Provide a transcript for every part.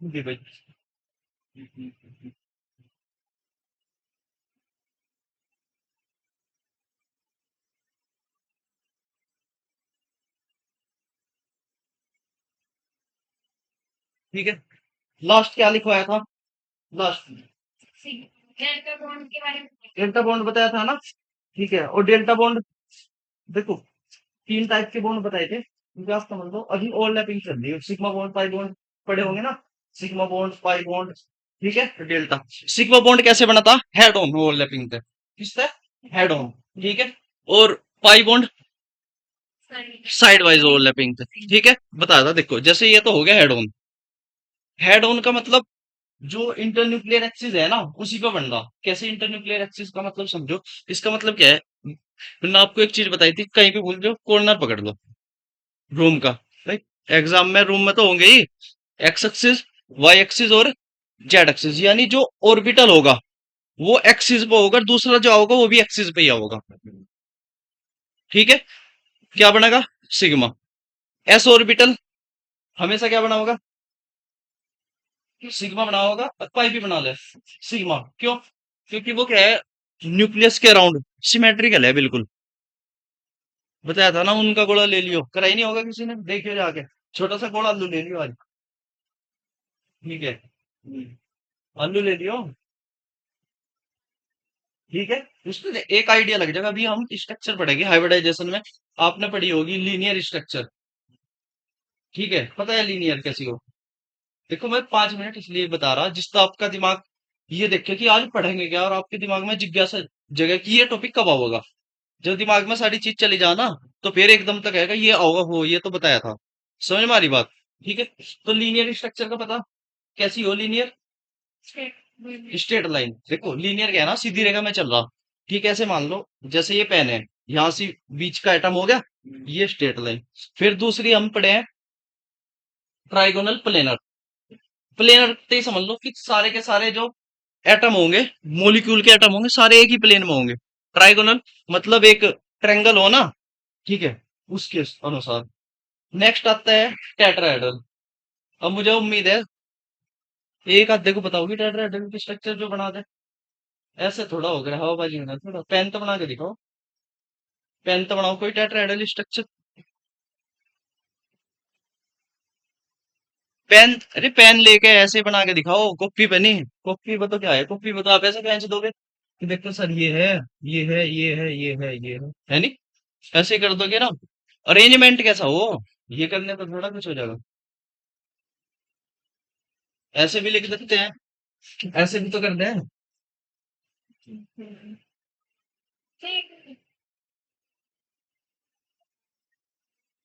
जी भाई। ठीक है, लास्ट क्या लिखवाया था? लास्ट डेल्टा बॉन्ड बताया था ना। ठीक है, और डेल्टा बॉन्ड देखो, तीन टाइप के बॉन्ड बताए थे, क्योंकि आप समझ लो अभी ओवरलैपिंग चल रही है, सिग्मा बॉन्ड पाई बॉन्ड पढ़े होंगे ना। सिग्मा बॉन्ड पाई बॉन्ड, ठीक है, डेल्टा। सिग्मा बॉन्ड कैसे बना था? हेड ऑन ओवरलैपिंग थे, किससे? हेड ऑन, ठीक है। और pi bond side wise overlapping थे, ठीक है। बताया था, देखो जैसे ये तो हो गया हेड ऑन। हेड ऑन का मतलब जो इंटरन्यूक्लियर एक्सिस है ना, उसी पे बन रहा। कैसे इंटरन्यूक्लियर एक्सिस का मतलब समझो। इसका मतलब क्या है? मैंने आपको एक चीज बताई थी, कहीं भी भूल जाओ कॉर्नर पकड़ लो रूम का। राइट, एग्जाम में रूम में तो होंगे ही एक्स एक्सिस, वाई एक्सिस और जेड एक्सिस, यानी जो ऑर्बिटल होगा वो एक्सिस पे होगा, दूसरा जो होगा वो भी एक्सिस पे ही होगा। ठीक है, क्या बनेगा? सिग्मा। एस ऑर्बिटल हमेशा क्या बना होगा? सिग्मा बना होगा। पाई भी बना ले सिग्मा, क्यों? क्योंकि वो क्या है, न्यूक्लियस के अराउंड सिमेट्रिकल है बिल्कुल। बताया था ना, उनका गोला ले लियो, करा ही नहीं होगा किसी ने, देखियो जाके। छोटा सा गोला आलू ले लियो आज। ठीक है, आलू ले लियो। ठीक है, उसमें से एक आइडिया लग जाएगा। अभी हम स्ट्रक्चर पढ़ेंगे हाइब्रिडाइजेशन में। आपने पढ़ी होगी लीनियर स्ट्रक्चर, ठीक है, पता है लीनियर कैसी हो? देखो मैं 5 मिनट इसलिए बता रहा जिससे आपका दिमाग ये देखे कि आज पढ़ेंगे क्या, और आपके दिमाग में जिज्ञासा जगह कि ये टॉपिक कब आओगा। जब दिमाग में सारी चीज चली जाना, तो फिर एकदम तक आएगा ये आओगा, हो ये तो बताया था। समझ में आ रही बात? ठीक है, तो लीनियर स्ट्रक्चर का पता कैसी हो? लीनियर स्ट्रेट लाइन, देखो लीनियर क्या है ना, सीधी रेखा में चल रहा। ठीक है, ऐसे मान लो जैसे ये पेन है, यहां से बीच का एटम हो गया, ये स्ट्रेट लाइन। फिर दूसरी हम पढ़े हैं ट्राइगोनल प्लेनर। प्लेनर तो ये समझ लो कि सारे के सारे जो एटम होंगे, मोलिक्यूल के एटम होंगे, सारे एक ही प्लेन में होंगे। ट्राइगोनल मतलब एक ट्रायंगल हो ना, ठीक है, उसके अनुसार। नेक्स्ट आता है टेट्राहेड्रल। अब मुझे उम्मीद है एक आधे को बताओगी टेट्राहेड्रल की स्ट्रक्चर जो बना दे। ऐसे थोड़ा हो गया हवाबाजी में, थोड़ा पेन तो बना के दिखाओ। पेन तो बनाओ कोई टेट्राहेड्रल स्ट्रक्चर। पेन, अरे पेन लेके ऐसे बना के दिखाओ, कॉपी पे नहीं। कॉपी पे तो क्या है, कॉपी पे तो आप ऐसे पेन से दोगे कि देखो सर ये है, ये है, ये है, ये है, ये है नहीं? ऐसे कर दोगे ना। अरेंजमेंट कैसा हो, ये करने पर थोड़ा कुछ हो जाएगा। ऐसे भी लिख सकते हैं, ऐसे भी तो कर दें।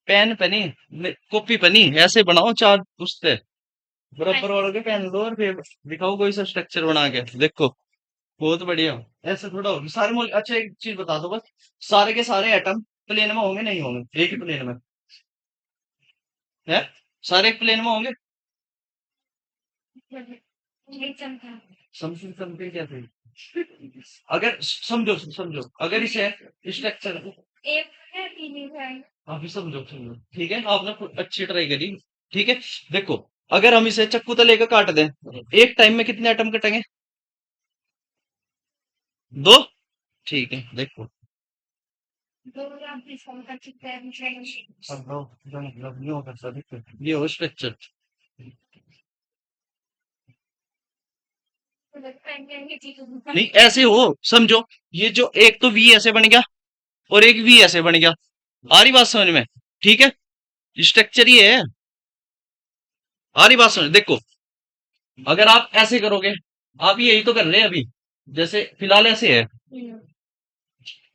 पेन पे नहीं, कॉपी पे नहीं, ऐसे बनाओ चार उससे बराबर वालों के पेन दो, और फिर दिखाओ कोई सा स्ट्रक्चर बना के देखो। बहुत बढ़िया। ऐसे थोड़ा होगा सारे अच्छा एक चीज बता दो बस, सारे के सारे एटम प्लेन में होंगे नहीं होंगे? एक ही प्लेन में है, सारे एक प्लेन में होंगे। समथिंग समथिंग क्या थी? अगर समझो समझो, अगर इसे स्ट्रक्चर अभी समझो समझो, ठीक है, आपने अच्छी ट्राई करी। ठीक है, देखो अगर हम इसे चाकू से लेकर काट दें, एक टाइम में कितने एटम कटेंगे? दो। ठीक है, देखो अब मतलब ये हो सकता है, ये हो स्ट्रक्चर। नहीं ऐसे हो, समझो, ये जो एक तो वी ऐसे बन गया और एक वी ऐसे बन गया। आ रही बात समझ में? ठीक है, स्ट्रक्चर ये है। आ रही बात समझ, देखो अगर आप ऐसे करोगे, आप यही तो कर रहे हैं अभी, जैसे फिलहाल ऐसे है,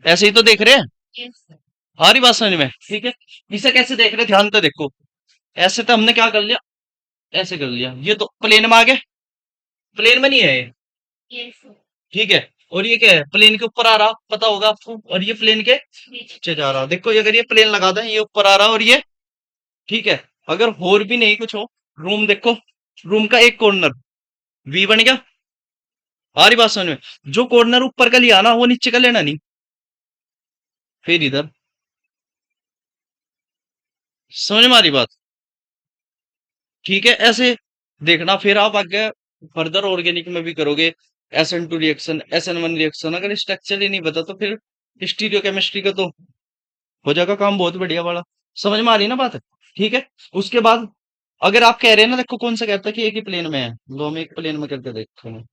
ऐसे ही तो देख रहे हैं। आ रही बात समझ में? ठीक है, इसे कैसे देख रहे हैं, ध्यान तो देखो। ऐसे तो हमने क्या कर लिया, ऐसे कर लिया, ये तो प्लेन में आ गया, प्लेन में नहीं है ये। ठीक है, और ये क्या है, प्लेन के ऊपर आ रहा, पता होगा आपको, और ये प्लेन के नीचे जा रहा। देखो अगर ये प्लेन लगा दें, ये ऊपर आ रहा और ये, ठीक है। अगर और भी नहीं कुछ हो, रूम देखो, रूम का एक कॉर्नर वी बन गया। आ रही बात समझ में? जो कॉर्नर ऊपर का लिया ना, वो नीचे का लेना नहीं। फिर इधर, समझ में आ रही बात? ठीक है, ऐसे देखना फिर आप आगे फर्दर ऑर्गेनिक में भी करोगे। SN2 रिएक्शन, SN1 रिएक्शन, अगर स्ट्रक्चर ही नहीं पता तो फिर स्टीरियो केमिस्ट्री का तो हो जाएगा काम बहुत बढ़िया वाला। समझ में आ रही ना बात? ठीक है। उसके बाद अगर आप कह रहे हैं ना, देखो कौन सा कहता है कि एक ही प्लेन में है, लो हम एक प्लेन में करके देखते हैं।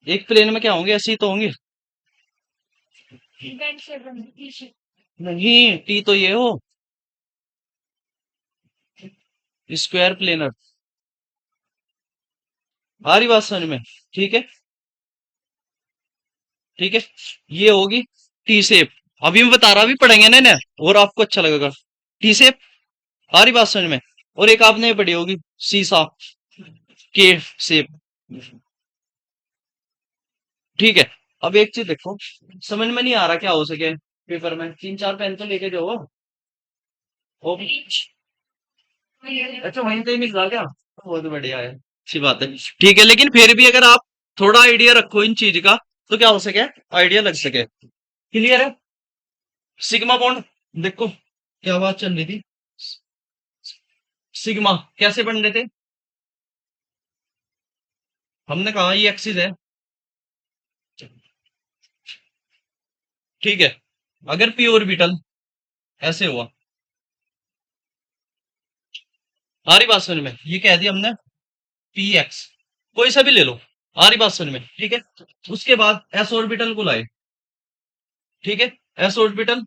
एक प्लेन में क्या होंगे, ऐसे ही तो होंगे। नहीं, टी तो ये हो, स्क्वायर प्लेनर। आ रही बात समझ में? ठीक है। ठीक है, ये होगी टी शेप। अभी मैं बता रहा, अभी पढ़ेंगे ना इन्हें, और आपको अच्छा लगेगा। T shape. आ रही बात समझ में? और एक आपने पढ़ी होगी सीसा, के शेप। ठीक है। अब एक चीज देखो, समझ में नहीं आ रहा क्या हो सके पेपर में, तीन चार पेन तो लेके जाओ। ओ, अच्छा वहीं पे ही निकला क्या? बहुत बढ़िया है, अच्छी बात है। ठीक है, लेकिन फिर भी अगर आप थोड़ा आइडिया रखो इन चीज का, तो क्या हो सके, आइडिया लग सके। क्लियर है? सिग्मा बॉन्ड, देखो क्या बात चल रही थी। सिग्मा कैसे बन रहे थे? हमने कहा ये एक्सिस है। ठीक है। अगर पी ऑर्बिटल ऐसे हुआ, आ रही बात समझ में? ये कह दिया हमने पी एक्स, कोई सा भी ले लो। आ रही बात समझ में? ठीक है। उसके बाद एस ऑर्बिटल को लाए। ठीक है। एस ऑर्बिटल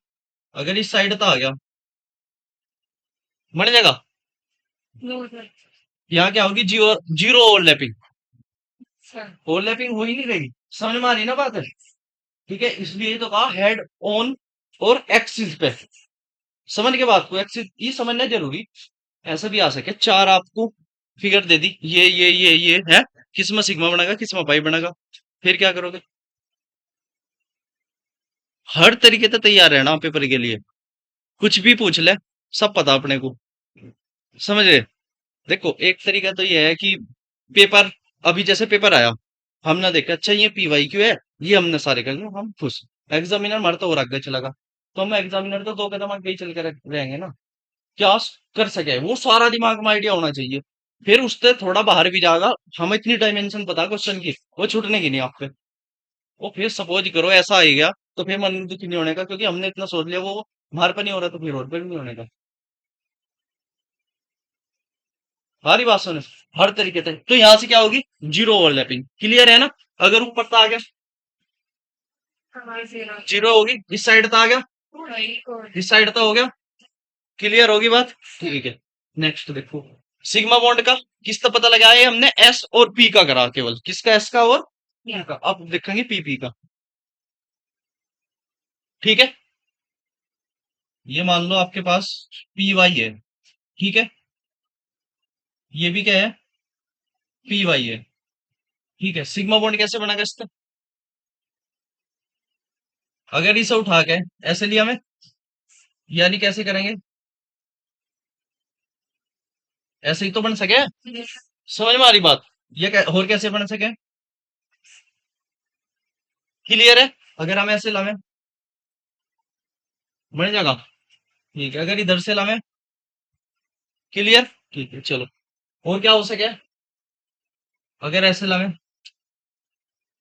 अगर इस साइड तक आ गया, बन जाएगा। यहाँ क्या होगी, जीरो, जीरो ओवरलैपिंग। ओवरलैपिंग हो ही नहीं रहेगी। समझ में आ रही ना बात है? ठीक है, इसलिए तो कहा हेड ऑन और एक्सिस पे। समझ के बात को, एक्सिस ये समझना जरूरी। ऐसा भी आ सके, चार आपको फिगर दे दी, ये है, किसमें सिग्मा बनेगा, किसमें पाई बनेगा, फिर क्या करोगे? हर तरीके से तैयार रहना पेपर के लिए, कुछ भी पूछ ले, सब पता अपने को। समझ रहे? देखो एक तरीका तो ये है कि पेपर, अभी जैसे पेपर आया, हमने देखा अच्छा ये पीवाई क्यों है, ये हमने सारे कर लिया, हम खुश। एग्जामिनर हमारा तो और आगे चलेगा, तो हम एग्जामिनर तो दो कदम आगे ही चल कर रहेंगे ना। क्या कर सके, वो सारा दिमाग में आइडिया होना चाहिए। फिर उससे थोड़ा बाहर भी जाएगा, हमें इतनी डायमेंशन पता क्वेश्चन की, वो छूटने की नहीं आप पे। वो फिर सपोज करो ऐसा आ ही गया, तो फिर मन दुखी नहीं होने का, क्योंकि हमने इतना सोच लिया, वो हमारे पे नहीं हो रहा तो फिर और पे भी नहीं होने का। हमारी बात सुनो, हर तरीके से तो यहाँ से क्या होगी, जीरो ओवरलैपिंग। क्लियर है ना? अगर ऊपर तक आ गया, जीरो होगी, इस साइड तक आ गया, इस साइड तक हो गया। क्लियर होगी बात? ठीक है। नेक्स्ट देखो, सिग्मा बॉन्ड का किसका पता लगाया है हमने, एस और पी का करा, केवल किसका, एस का और पी का। अब देखेंगे पी का। ठीक है। ये मान लो आपके पास पी वाई है। ठीक है। ये भी क्या है, पी वाई है। ठीक है, सिग्मा बॉन्ड कैसे बना इसका? अगर इसे उठा के ऐसे लिया मैं, यानी कैसे करेंगे, ऐसे ही तो बन सके। समझ में आ रही बात? ये और कैसे बन सके? क्लियर है? अगर हम ऐसे लावे, बन जाएगा। ठीक है, अगर इधर से लावे, क्लियर। ठीक है, चलो। और क्या हो सके, अगर ऐसे लावे,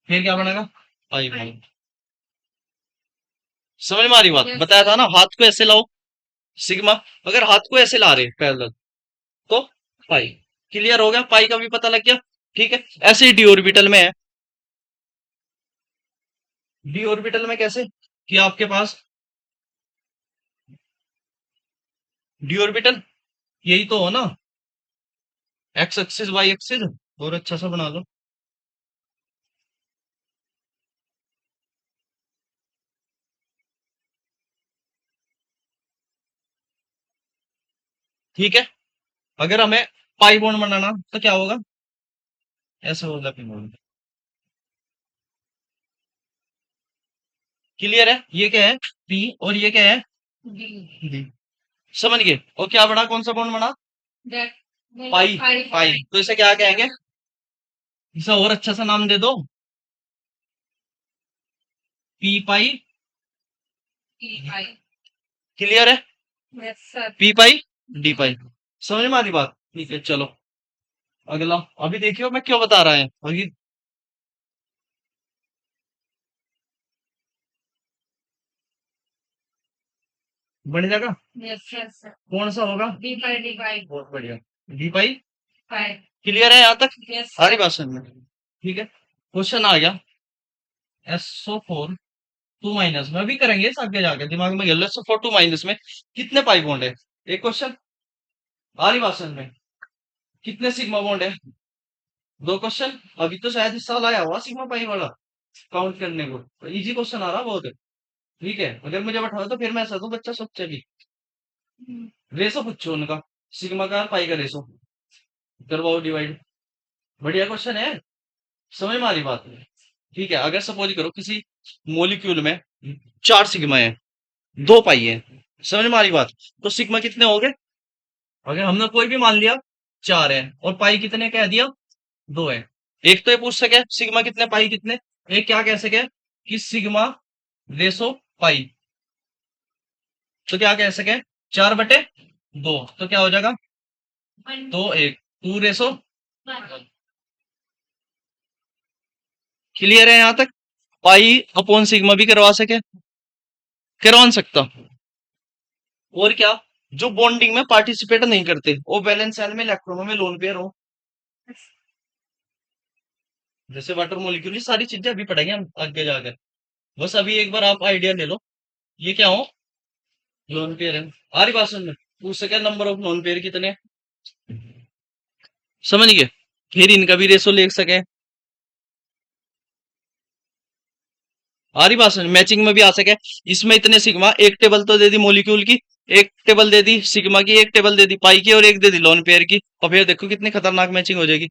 फिर क्या बनेगा, आई बनेगा। समझ में आ रही बात? बताया था ना, हाथ को ऐसे लाओ, सिग्मा। अगर हाथ को ऐसे ला रहे पैरेलल, तो पाई। क्लियर हो गया, पाई का भी पता लग गया। ठीक है। ऐसे ही डी ऑर्बिटल में है। डी ऑर्बिटल में कैसे, कि आपके पास डी ऑर्बिटल यही तो हो ना, एक्स एक्सिस वाई एक्सिस, और अच्छा सा बना लो। ठीक है। अगर हमें पाई बॉन्ड बनाना तो क्या होगा, ऐसे होगा पी बॉन्ड। क्लियर है? ये क्या है, पी, और ये क्या है, डी। समझ गए? और क्या बना, कौन सा बॉन्ड बना, पाई। पाई तो इसे क्या कहेंगे, इसे और अच्छा सा नाम दे दो, पी पाई। क्लियर है? Yes sir. पी पाई डी पाई। समझ में आ रही बात? ठीक है, चलो अगला। अभी देखियो मैं क्यों बता रहा है अभी। बन जाएगा। Yes yes sir. कौन सा होगा? D five D five. बहुत बढ़िया। डी पाई। फाइव। क्लियर है यहाँ तक? यस आ रही सर। बात समझ में? ठीक है, क्वेश्चन आ गया। SO4 टू माइनस में भी करेंगे इस आगे जाके, दिमाग में खेल लो। SO4 टू माइनस में कितने पाई बॉन्ड है? एक क्वेश्चन। आ रही बात समझ में? कितने सिग्मा बॉन्ड है? दो क्वेश्चन। अभी तो शायद इस साल आया हुआ सिग्मा पाई वाला काउंट करने को, तो इजी क्वेश्चन आ रहा बहुत है। ठीक है, अगर मुझे बैठा तो फिर मैं ऐसा दूं बच्चा सोचे भी। रेसो पूछो उनका, सिग्मा का और पाई का रेसो करवाओ डिवाइड। बढ़िया क्वेश्चन है। समझ में आ रही बात? ठीक है, अगर सपोज करो किसी मोलिक्यूल में चार सिग्मा है, दो पाई है। समझ में आ रही बात? तो सिग्मा कितने हो गए? अगर हमने कोई भी मान लिया चार है, और पाई कितने कह दिया? दो है। एक तो ये पूछ सके सिग्मा कितने पाई कितने। एक क्या कह सके कि सिग्मा रेसो पाई। तो क्या कह सके? चार बटे दो, तो क्या हो जाएगा? दो एक, टू रेसो। क्लियर है यहां तक? पाई अपॉन सिग्मा भी करवा सके, करवा नहीं सकता। और क्या? जो बॉन्डिंग में पार्टिसिपेट नहीं करते वो वैलेंस शेल में इलेक्ट्रॉनों में लोन पेयर हो। जैसे वाटर मॉलिक्यूल, ये सारी चीजें अभी पढ़ेंगे हम आगे जाकर। बस अभी एक बार आप आइडिया ले लो, ये क्या हो? लोन पेयर है। आ रही बात समझ में? पूछ सके नंबर ऑफ लोन पेयर कितने हैं? समझ गए? फिर इनका भी रेशो ले सके। आ रही बात समझ? मैचिंग में भी आ सके। इसमें इतने सिग्मा, एक टेबल तो दे दी मॉलिक्यूल की, एक टेबल दे दी सिग्मा की, एक टेबल दे दी पाई की, और एक दे दी लोन पेयर की। और फिर देखो कितनी खतरनाक मैचिंग हो जाएगी।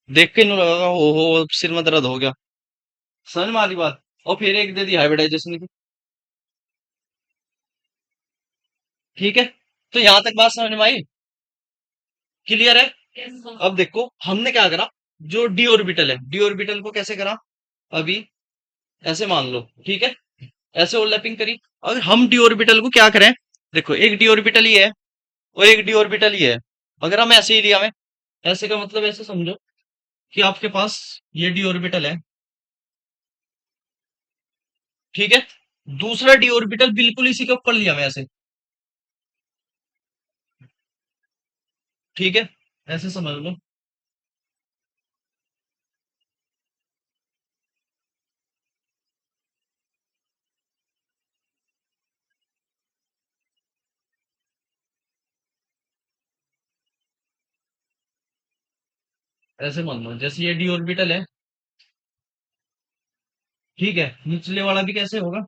देख के नहीं लगा हो सिर में दर्द हो गया। समझ में आ रही बात? और फिर एक दे दी हाइब्रिडाइजेशन की। ठीक है, तो यहां तक बात समझ में आई? क्लियर है? अब देखो हमने क्या करा, जो डी ऑर्बिटल है, डी ऑर्बिटल को कैसे करा अभी, ऐसे मान लो। ठीक है, ऐसे ओवरलैपिंग करी। अगर हम डी ऑर्बिटल को क्या करें, देखो एक डी ऑर्बिटल ही है और एक डी ऑर्बिटल ही है। अगर हम ऐसे ही लिया में, ऐसे का मतलब ऐसे समझो कि आपके पास ये डी ऑर्बिटल है। ठीक है, दूसरा डी ऑर्बिटल बिल्कुल इसी के ऊपर लिया मैं ऐसे। ठीक है, ऐसे समझ लो। ऐसे मान लो जैसे ये डी ऑर्बिटल है। ठीक है, निचले वाला भी कैसे होगा,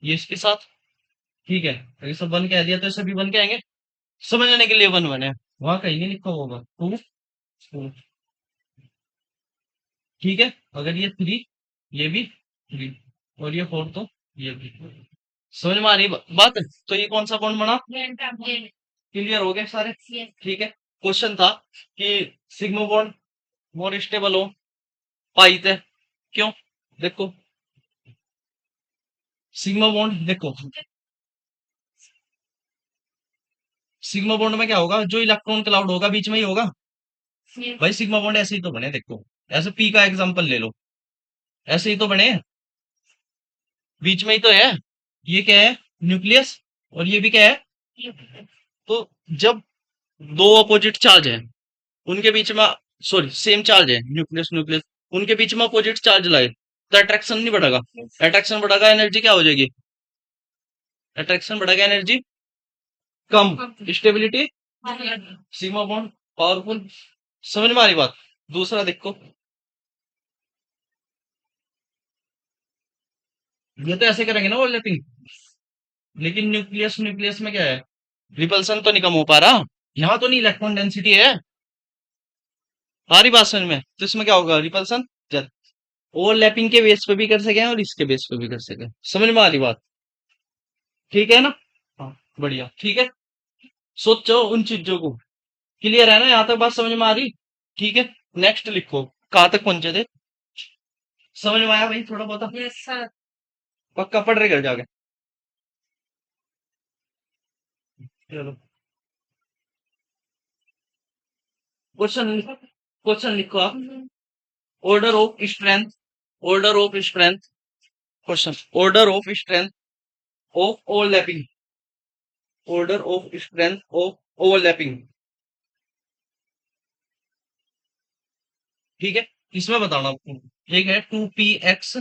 ये इसके साथ। ठीक है, अगर सब वन कह दिया तो ऐसे भी वन के आएंगे। समझने के लिए वन वन है, वहां कहीं नहीं लिखा होगा टू टू। ठीक है, अगर ये थ्री, ये भी थ्री, और ये फोर, तो ये भी। समझ में आ रही बात? तो ये कौन सा बॉन्ड बना? क्लियर हो गए सारे? ठीक है, क्वेश्चन था कि सिग्मा बॉन्ड मोर स्टेबल हो पाई थे, क्यों? देखो सिग्मा बॉन्ड देखो, सिग्मा बॉन्ड में क्या होगा, जो इलेक्ट्रॉन क्लाउड होगा बीच में ही होगा। भाई सिग्मा बॉन्ड ऐसे ही तो बने, देखो ऐसे पी का एग्जांपल ले लो, ऐसे ही तो बने, बीच में ही तो है। ये क्या है? न्यूक्लियस। और ये भी क्या है? तो जब दो अपोजिट चार्ज है उनके बीच में, सॉरी सेम चार्ज है, न्यूक्लियस न्यूक्लियस, उनके बीच में अपोजिट चार्ज लाए तो अट्रैक्शन नहीं बढ़ेगा? अट्रैक्शन बढ़ेगा, एनर्जी क्या हो जाएगी? अट्रैक्शन बढ़ेगा, एनर्जी कम, स्टेबिलिटी, सिग्मा बॉन्ड पावरफुल। समझ में आ रही बात? दूसरा देखो, ये तो ऐसे करेंगे ना ओवरलैपिंग, लेकिन न्यूक्लियस न्यूक्लियस में क्या है, रिपल्सन तो नहीं कम हो पा रहा, यहाँ तो नहीं, इलेक्ट्रॉन डेंसिटी है। आ रही बात समझ में? तो इसमें क्या होगा, रिपल्सन। ओवरलैपिंग के बेस पे भी कर सके और इसके बेस पे भी कर सके। समझ में आ रही बात? ठीक है ना? हाँ, बढ़िया। ठीक है, सोचो उन चीजों को। क्लियर है ना? यहाँ तक बात समझ में आ रही? ठीक है, नेक्स्ट लिखो, कहाँ तक पहुंचे थे? समझ में आया भाई थोड़ा बहुत? Yes sir. पक्का पढ़ रहे घर जाके? चलो, क्वेश्चन क्वेश्चन लिखो आप। Order of strength, order of strength, question, order of strength of overlapping, order of strength of overlapping. ठीक है, इसमें बताना आपको। एक है 2px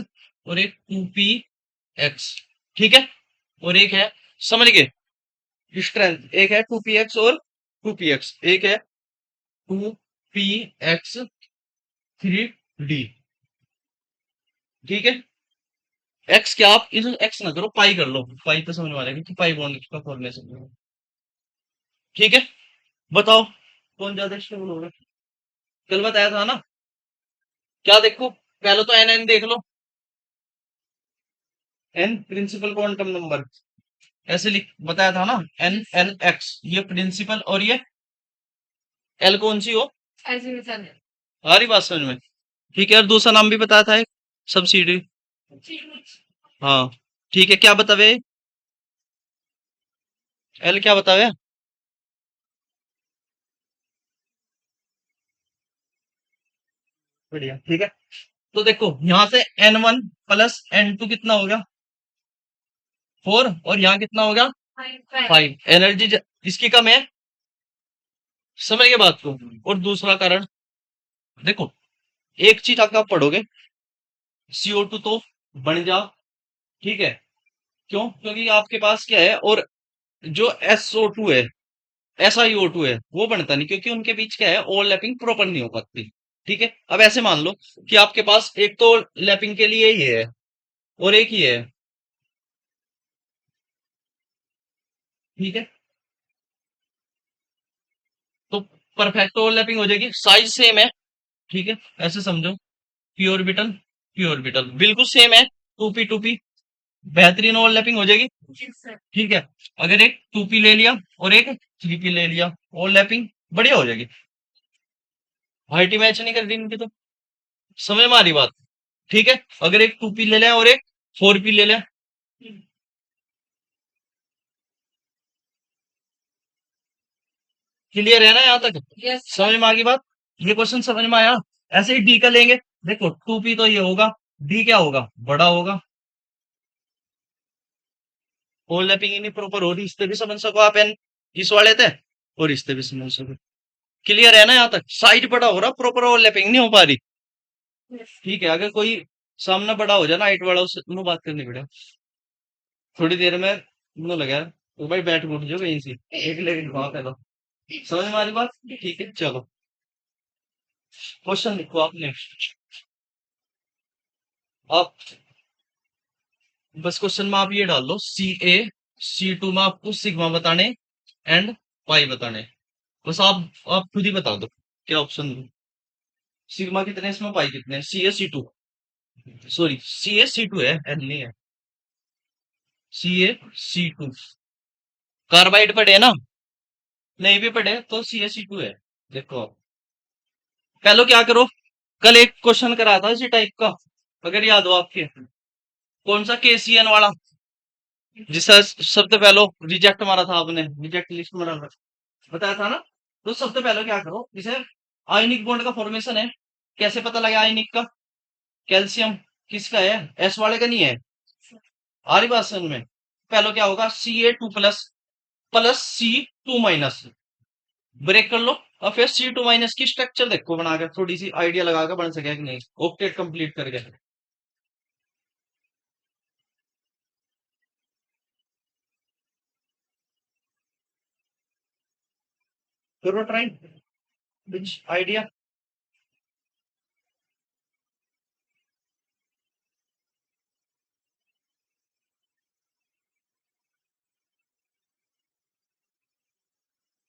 और एक 2px, ठीक है, और एक है, समझ गए, स्ट्रेंथ एक है 2px और 2px, एक है 2px 3d। ठीक है, एक्स क्या, आप इस एक्स ना करो, पाई कर लो, पाई तो समझ में आ जाएगा कि पाई बॉन्ड का फॉर्मेशन। ठीक है, बताओ कौन ज्यादा स्टेबल होगा? कल बताया था ना। क्या देखो, पहले तो एन एन देख लो, एन प्रिंसिपल क्वांटम नंबर, ऐसे लिख बताया था ना, एन एन एक्स, ये प्रिंसिपल और ये एल कौन सी हो, ऐसे भी चल। आ रही बात समझ में? ठीक है, और दूसरा नाम भी बताया था एक, सब्सिडी। हाँ, ठीक है, क्या बतावे, एल क्या बतावे? बढ़िया, ठीक है। तो देखो यहां से N1 प्लस N2 कितना हो गया, 4, और यहाँ कितना हो गया, 5। एनर्जी इसकी कम है, समझ गए बात को। और दूसरा कारण देखो, एक चीज अगर आप पढ़ोगे, CO2 तो बन जा, ठीक है, क्यों, क्योंकि आपके पास क्या है, और जो SO2 है, SiO2 है, वो बनता नहीं, क्योंकि उनके बीच क्या है, ओवरलैपिंग प्रॉपर नहीं हो पाती। ठीक है, अब ऐसे मान लो कि आपके पास एक तो लैपिंग के लिए ही है और एक ही है, ठीक है, तो परफेक्ट ओवरलैपिंग हो जाएगी, साइज सेम है, ठीक है, ऐसे समझो, पी ऑर्बिटल, पी ऑर्बिटल बिल्कुल सेम है, 2p 2p, बेहतरीन ओवरलैपिंग हो जाएगी। ठीक है, अगर एक 2p ले लिया और एक 3p ले लिया, ओवरलैपिंग बढ़िया हो जाएगी। हाइट मैच नहीं कर रही इनकी तो, समझ में आ रही बात? ठीक है, अगर एक 2p ले लिया और एक 4p ले लिया, क्लियर है ना यहाँ तक? यस। समझ में आ गई बात? ये क्वेश्चन समझ में आया? ऐसे ही डी का लेंगे, देखो 2p तो ये होगा, डी क्या होगा, बड़ा होगा, ओवरलैपिंग ही नहीं प्रॉपर हो रही, इस पे भी समझ सको आप, एन इस वाले थे, और इस पे भी समझ सको। क्लियर है ना यहाँ तक? साइड बड़ा हो रहा, प्रॉपर ओवरलैपिंग नहीं हो पा रही। ठीक है, अगर कोई सामने बड़ा हो जाए ना हाइट वाला, उससे तुम बात करनी पड़े थोड़ी देर में, तुमने लगा तो भाई बैठ उठ जाओ कहीं से, एक लेकिन बात है, समझ में आ रही बात? ठीक है, चलो क्वेश्चन लिखो आप नेक्स्ट। आप बस क्वेश्चन में आप ये डाल दो, C2 में आपको सिग्मा बताने एंड पाई बताने, बस आप खुद ही बता दो क्या ऑप्शन दो। सिग्मा कितने, इसमें पाई कितने, C A C2, sorry CaC2 है, एन नहीं है, CaC2। कार्बाइड पढ़े ना? नहीं भी पढ़े तो CaC2 है। देखो आप पहले क्या करो, कल एक क्वेश्चन कराया था इसी टाइप का, अगर याद हो आपके, कौन सा KCN वाला, जिसका सबसे पहले रिजेक्ट मारा था आपने, रिजेक्ट लिस्ट में डाला बताया था ना। तो सबसे पहले क्या करो, इसे आयनिक बॉन्ड का फॉर्मेशन है, कैसे पता लगा आयनिक का, कैल्शियम किसका है, एस वाले का नहीं है, आ रही बात समझ में? पहले क्या होगा, Ca2 plus C2 minus, break कर लो, और फिर C2 माइनस की स्ट्रक्चर देखो बनाकर, थोड़ी सी आइडिया लगाकर बन सके कि नहीं, ऑक्टेट कंप्लीट करके करो ट्राई, विच आइडिया।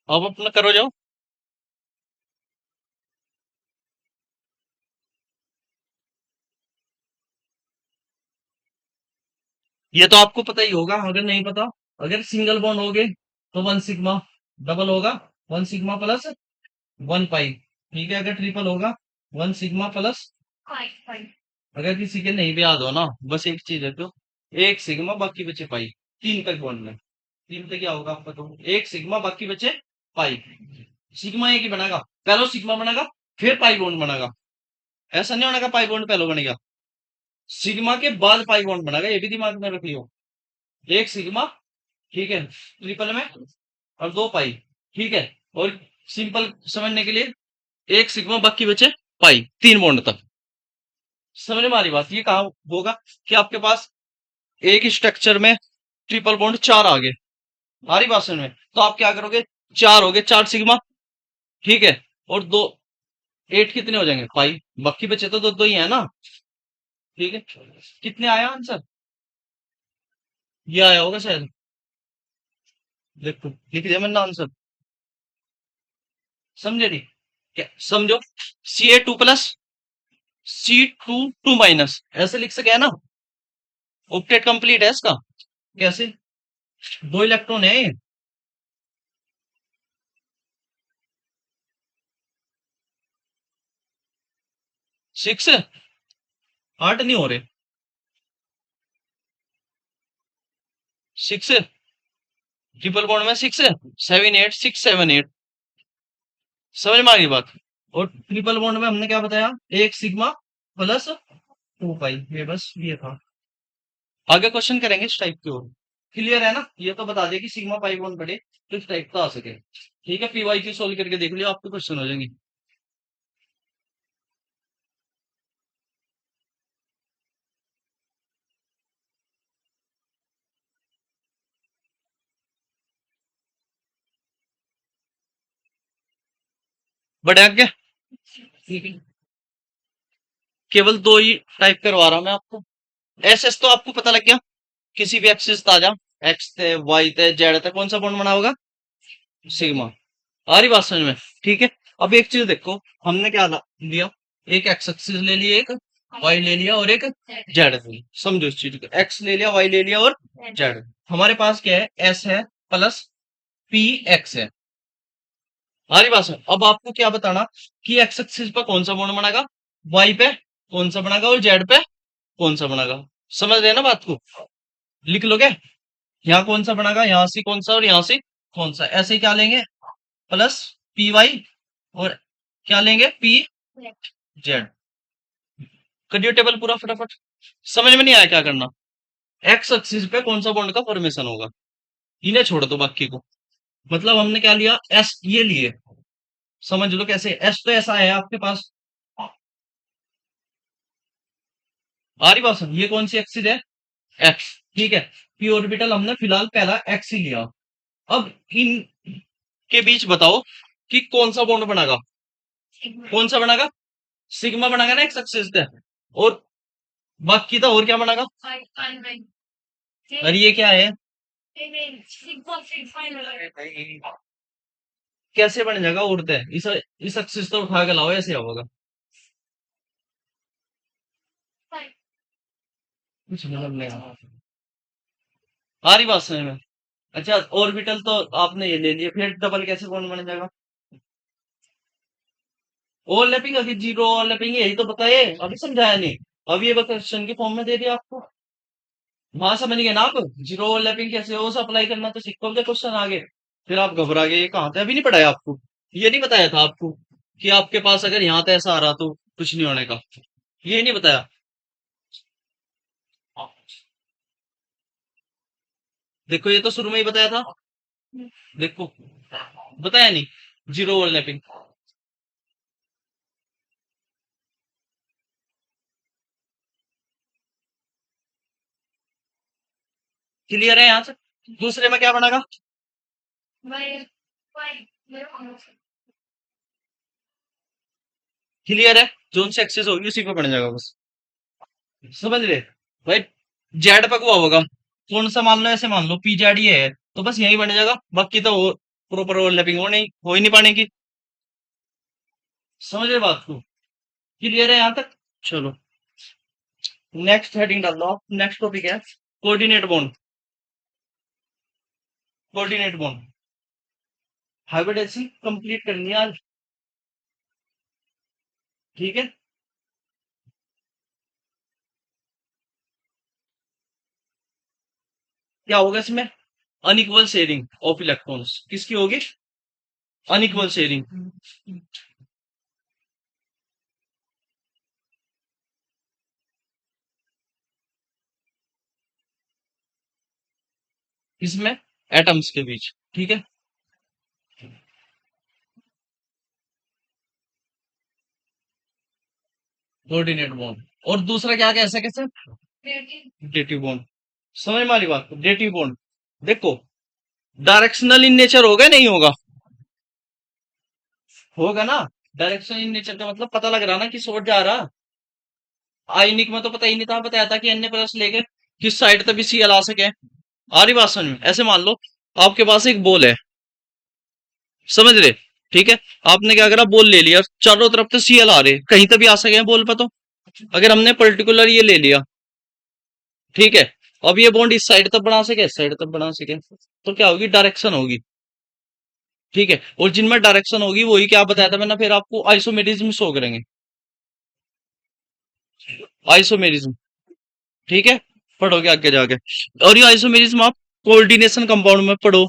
अब अपना करो जाओ। ये तो आपको पता ही होगा, अगर नहीं पता, अगर सिंगल बॉन्ड हो गए तो 1 सिग्मा, डबल होगा 1 सिग्मा प्लस 1 पाई, ठीक है, अगर ट्रिपल होगा 1 सिग्मा प्लस, फाइव फाइव। अगर किसी के नहीं भी याद हो ना, बस एक चीज है तो एक सिग्मा बाकी बचे पाई। 3 तक बॉन्ड में 3 तक क्या होगा आपका, तो एक सिग्मा बाकी बचे पाई। सिग्मा एक ही बनेगा, पहले सिग्मा बनेगा फिर पाई बॉन्ड बनेगा। ऐसा नहीं होने का पाई बॉन्ड पहले बनेगा, सिग्मा के बाद पाई बॉन्ड बनेगा, ये भी दिमाग में रख लियो। एक सिग्मा, ठीक है, ट्रिपल में, और 2 पाई, ठीक है। और सिंपल समझने के लिए एक सिग्मा बाकी बचे पाई, 3 बॉन्ड तक। समझ में आ रही बात, ये कहा होगा कि आपके पास एक स्ट्रक्चर में ट्रिपल बॉन्ड 4 आ गए, आ रही बात समझ में, तो आप क्या करोगे, 4 हो गए, 4 सिग्मा, ठीक है, और 2 8 कितने हो जाएंगे, पाई, बाकी बचे तो 2 2 ही है ना, ठीक है। कितने आया आंसर, ये आया होगा शायद, देखो लिख दिया मैंने आंसर, समझे नहीं, क्या समझो, Ca2 प्लस C2 माइनस, ऐसे लिख सके है ना, ऑक्टेट कंप्लीट है इसका, कैसे, 2 इलेक्ट्रॉन है ये, 6 8 नहीं हो रहे, 6 ट्रिपल बॉन्ड में 6 7 8 6 7 8, समझ में आ गई बात। और ट्रिपल बॉन्ड में हमने क्या बताया, एक सिग्मा प्लस 2 पाई, ये बस ये था। आगे क्वेश्चन करेंगे इस टाइप की, और क्लियर है ना, ये तो बता दिया कि सिग्मा पाई बॉन्ड बढ़े तो इस टाइप का आ सके, ठीक है। पीवाई की सोल्व करके देख लियो, आपके क्वेश्चन हो जाएंगे। बढ़िया क्या, केवल 2 ही टाइप करवा रहा हूं मैं आपको। एस एस तो आपको पता लग गया, किसी भी एक्सिस आ जा, एक्स थे वाई थे जेड थे, कौन सा बॉन्ड बना होगा, सिग्मा। आ रही बात समझ में, ठीक है। अब एक चीज देखो, हमने क्या लिया, एक एक्स एक्सिस ले लिया, एक वाई ले लिया और एक जेड ले लिया, समझो इस चीज को, एक्स ले लिया, वाई ले लिया और जेड। हमारे पास क्या है, एस है प्लस पी एक्स है, आ रही बात समझ। अब आपको क्या बताना कि एक्स एक्सिस पर कौन सा बॉन्ड बनेगा, वाई पे कौन सा बनेगा और जेड पे कौन सा बनेगा, समझ रहे हैं ना बात को, लिख लोगे, यहाँ कौन सा बनेगा, यहाँ से कौन सा और यहाँ से कौन सा, ऐसे ही क्या लेंगे, प्लस पी वाई और क्या लेंगे, पी जेड। करियो टेबल पूरा फटाफट, समझ में नहीं आया क्या करना, एक्स एक्सिस पे कौन सा बॉन्ड का फॉर्मेशन होगा, इन्हें छोड़ दो बाकी को। मतलब हमने क्या लिया, एस ये लिए, समझ लो कैसे, एस तो ऐसा है आपके पास, आ रही बात समझ, ये कौन सी एक्सिस है, एक्स, ठीक है। पी ऑर्बिटल हमने फिलहाल पहला एक्स ही लिया। अब इन के बीच बताओ कि कौन सा बॉन्ड बनेगा, कौन सा बनेगा, सिग्मा बनेगा ना एक्स एक्सिस पे, और बाकी था और क्या बनेगा, और ये क्या है, कैसे बन जाएगा उड़ते, इस एक्सिस तो उठा के लाओ, ऐसे होगा, कुछ मतलब नहीं आ रही बात समझ में। अच्छा ऑर्बिटल तो आपने ये ले लिया, फिर डबल कैसे कौन बन जाएगा, ओवरलैपिंग, अभी जीरो ओवरलैपिंग, यही तो बताए, अभी समझाया नहीं, अब ये क्वेश्चन के फॉर्म में दे दिया आपको, वहां समझ गए ना आप, जीरो ओवरलैपिंग कैसे हो अप्लाई करना, तो सीखो क्वेश्चन आगे, फिर आप घबरा गए, ये कहाँ थे, अभी नहीं पढ़ाया आपको, ये नहीं बताया था आपको कि आपके पास अगर यहाँ था ऐसा आ रहा तो कुछ नहीं होने का, ये नहीं बताया, देखो ये तो शुरू में ही बताया था, देखो बताया नहीं, जीरो ओवरलैपिंग, क्लियर है यहाँ से। दूसरे में क्या बनेगा, क्लियर है, जोन से एक्सेस होगी उसी पे बन जाएगा बस, समझ रहे भाई। जेड पे हुआ होगा, कौन सा मान लो, ऐसे मान लो पी जेड ये है, तो बस यही बन जाएगा, बाकी तो प्रॉपर ओवरलैपिंग हो ही नहीं पाने की, समझ रहे बात को, क्लियर है यहाँ तक। चलो नेक्स्ट हेडिंग डाल दो, नेक्स्ट टॉपिक है coordinate bond, coordinate bond hybridisation complete करनी है आज, ठीक है। क्या होगा इसमें? Unequal sharing of electrons. किसकी होगी? Unequal sharing. इसमें एटम्स के बीच। ठीक है। Coordinate bond. और दूसरा क्या कैसे कैसे? Dative bond. समझ में आ रही बात? Dative bond. देखो, डायरेक्शनल इन नेचर होगा नहीं होगा? होगा ना। डायरेक्शन इन नेचर का मतलब पता लग रहा ना कि सोर्स जा रहा। आयनिक में तो पता ही नहीं था, बताया था कि एन प्लस लेके किस साइड तक भी सीएल आ सके। आ रही बात समझ में? ऐसे मान लो आपके पास एक बॉल है, समझ रहे? ठीक है। आपने क्या करा, बॉल ले लिया, चारों तरफ तो सीएल आ रहे, कहीं तक भी आ सके बॉल पर तो। अगर हमने पर्टिकुलर ये ले लिया, ठीक है, अब ये बॉन्ड इस साइड तक बना सके, इस साइड तक बना सके, तो क्या होगी? डायरेक्शन होगी। ठीक है। और जिनमें डायरेक्शन होगी वही क्या बताया था मैंने फिर आपको, आइसोमेरिज्म शो करेंगे। आइसोमेरिज्म। ठीक है। पढ़ोगे आगे जाके। और ये आइसोमेरिज्म आप कोऑर्डिनेशन कंपाउंड में पढ़ो।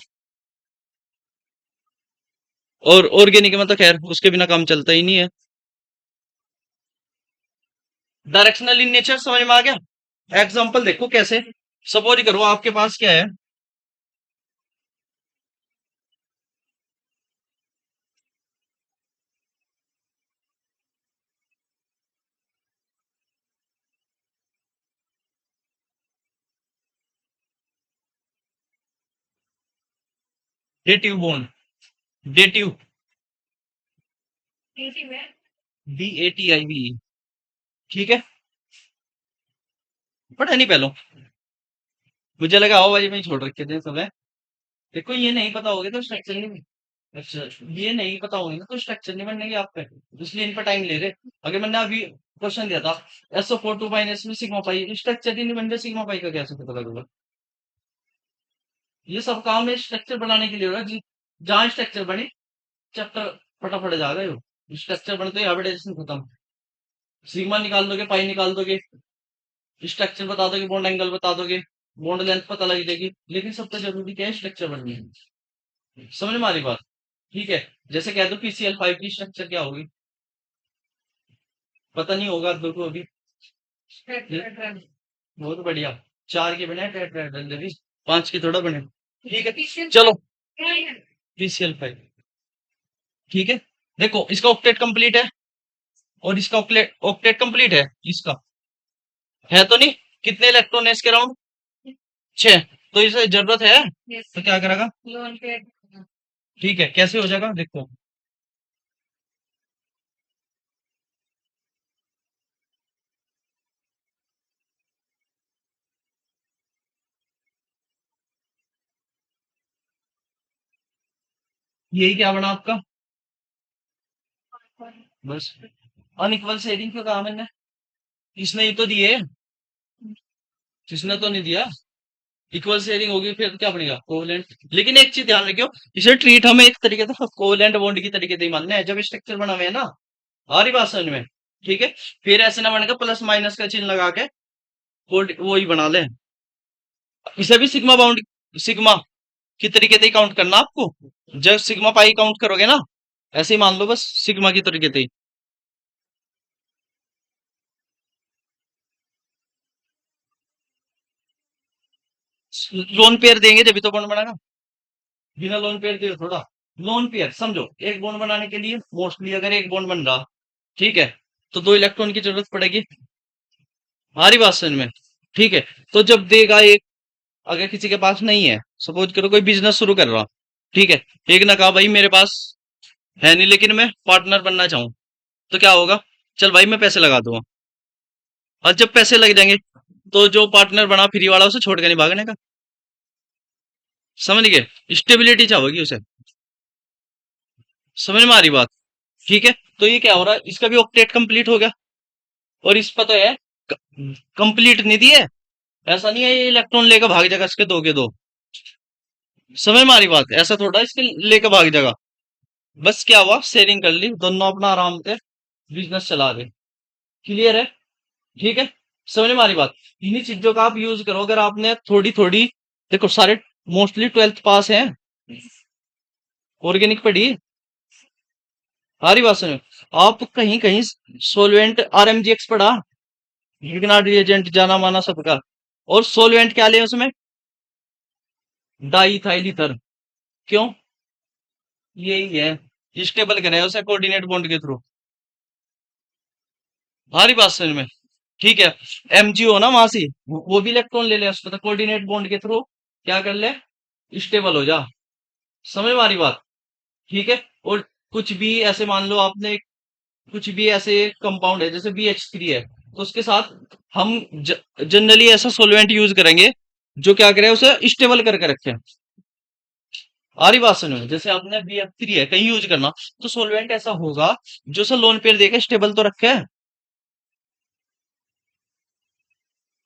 और ऑर्गेनिक में तो खैर उसके बिना काम चलता ही नहीं है। डायरेक्शनल इन नेचर समझ में आ गया? एग्जांपल देखो कैसे। सपोज करो आपके पास क्या है, डेटिव बॉन्ड। डेटिव। DATIV। ठीक है। पढ़ा नहीं पहले? मुझे लगा आओ भाई मैं छोड़ रखे थे सब है। देखो ये नहीं पता होगा तो स्ट्रक्चर नहीं। अच्छा, ये नहीं पता होगी ना तो स्ट्रक्चर नहीं बनने की आप पे, इसलिए इन पर टाइम ले रहे। अगर मैंने अभी क्वेश्चन दिया था SO4 2 माइनस में सिग्मा पाई, स्ट्रक्चर ही नहीं बन रहा, सिग्मा पाई का कैसे पता लगेगा? ये सब काम है स्ट्रक्चर बनाने के लिए हो रहा है जहां स्ट्रक्चर बने चैप्टर फटाफट जाएगा। यो स्ट्रक्चर बनते ही हाइब्रिडाइजेशन खत्म। सिग्मा निकाल दोगे, पाई निकाल दोगे, स्ट्रक्चर बता दोगे, बॉन्ड एंगल बता दोगे, बॉन्ड लेंथ पता लग जाएगी, लेकिन सबसे जरूरी क्या है? स्ट्रक्चर बननी है। समझ में आ रही बात? ठीक है। जैसे कह दो PCl5 की स्ट्रक्चर क्या होगी, पता नहीं होगा देखो अभी। बहुत बढ़िया। 4 के बने टेट्राहेड्रल, 5 के थोड़ा बने। ठीक है चलो। PCl5। ठीक है। देखो इसका ऑक्टेट कंप्लीट है और इसका ऑक्टेट कंप्लीट है इसका, है तो नहीं? कितने इलेक्ट्रॉन है इसके राउंड? 6। तो इसे जरूरत है तो क्या करेगा? ठीक है। कैसे हो जाएगा देखो, यही क्या बना आपका? बस। अनइक्वल शेयरिंग क्यों कहा मैंने? इसने ही तो दिए, इसने तो नहीं दिया। इक्वल शेयरिंग होगी फिर क्या बनेगा? कोवेलेंट। लेकिन एक चीज ध्यान रखियो, इसे ट्रीट हमें एक तरीके से कोवेलेंट बॉन्ड की तरीके से ही मानना है जब स्ट्रक्चर बना हुआ है ना। आ रही बात समझ में? ठीक है। फिर ऐसे ना बनेगा प्लस माइनस का चिन्ह लगा के वो ही बना ले। इसे भी सिग्मा बाउंड, सिग्मा की तरीके से ही काउंट करना आपको। जब सिग्मा पाई काउंट करोगे ना, ऐसे ही मान लो बस सिग्मा की तरीके से ही। लोन पेयर देंगे जब भी तो बॉन्ड बनेगा। बिना लोन पेयर दिए थोड़ा। लोन पेयर समझो, एक बॉन्ड बनाने के लिए मोस्टली अगर एक बॉन्ड बन रहा, ठीक है, तो 2 इलेक्ट्रॉन की जरूरत पड़ेगी। हमारी बात समझ में? ठीक है। तो जब देगा एक, अगर किसी के पास नहीं है, सपोज करो कोई बिजनेस शुरू कर रहा, ठीक है, एक ने कहा भाई मेरे पास है नहीं लेकिन मैं पार्टनर बनना चाहूं, तो क्या होगा? चल भाई मैं पैसे लगा दूंगा। और जब पैसे लग जाएंगे तो जो पार्टनर बना फ्री वाला उसे छोड़ के नहीं भागने का। समझ गए? स्टेबिलिटी चाहोगी उसे। समझ में आ रही बात? ठीक है। तो ये क्या हो रहा है, इसका भी ऑक्टेट कंप्लीट हो गया। और इस पर तो है कंप्लीट नहीं दिए, ऐसा नहीं है ये इलेक्ट्रॉन लेकर भाग जाएगा इसके दो के दो। समझ में आ रही बात? ऐसा थोड़ा इसके लेकर भाग जाएगा। बस क्या हुआ, शेयरिंग कर ली, दोनों अपना आराम से बिजनेस चला रहे। क्लियर है? ठीक है। समझ में आ रही बात? इन्हीं चीजों का आप यूज करो अगर आपने थोड़ी थोड़ी देखो सारे मोस्टली 12th पास हैं। ऑर्गेनिक पढ़ी। हमारी बात सुनो। आप कहीं कहीं सोलवेंट आरएमजीएक्स पढ़ा। लिग्नार्ड रिएजेंट जाना माना सबका। और सोलवेंट क्या ले उसमें? Dry ether. क्यों? यही है, स्टेबल करे उसे कोऑर्डिनेट बॉन्ड के थ्रू। हमारी बात समझ में? ठीक है। एमजीओ ना वहां से वो भी इलेक्ट्रॉन ले ले उसको, तो कोऑर्डिनेट बॉन्ड के थ्रू क्या कर ले? स्टेबल हो जा। समझ में आ रही बात? ठीक है। और कुछ भी ऐसे मान लो आपने, कुछ भी ऐसे कंपाउंड है जैसे BH3 है, तो उसके साथ हम जनरली ऐसा सोलवेंट यूज करेंगे जो क्या करे, उसे स्टेबल करके रखे। आ रही बात सुनो, जैसे आपने BF3 है कहीं यूज करना, तो सोलवेंट ऐसा होगा जो उसे लोन पेयर देके स्टेबल तो रखे।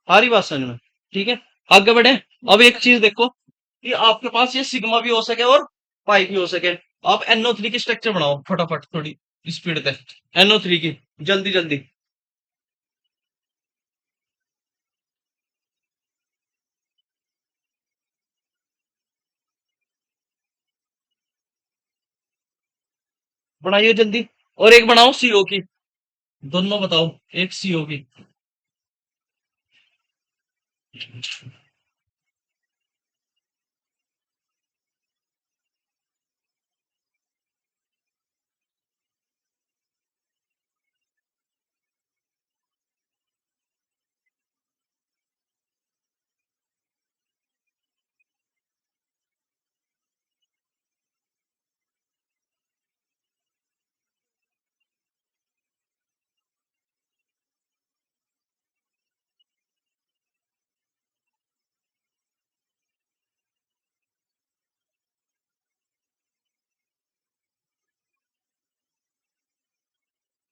आ रही बात समझ में? ठीक है। आगे बढ़े। अब एक चीज देखो कि आपके पास ये सिग्मा भी हो सके और पाई भी हो सके। आप NO3 की स्ट्रक्चर बनाओ फटाफट, थोड़ी स्पीड पे। NO3 की, जल्दी जल्दी। बनाइए जल्दी। और एक बनाओ CO की। दोनों बताओ। एक CO की।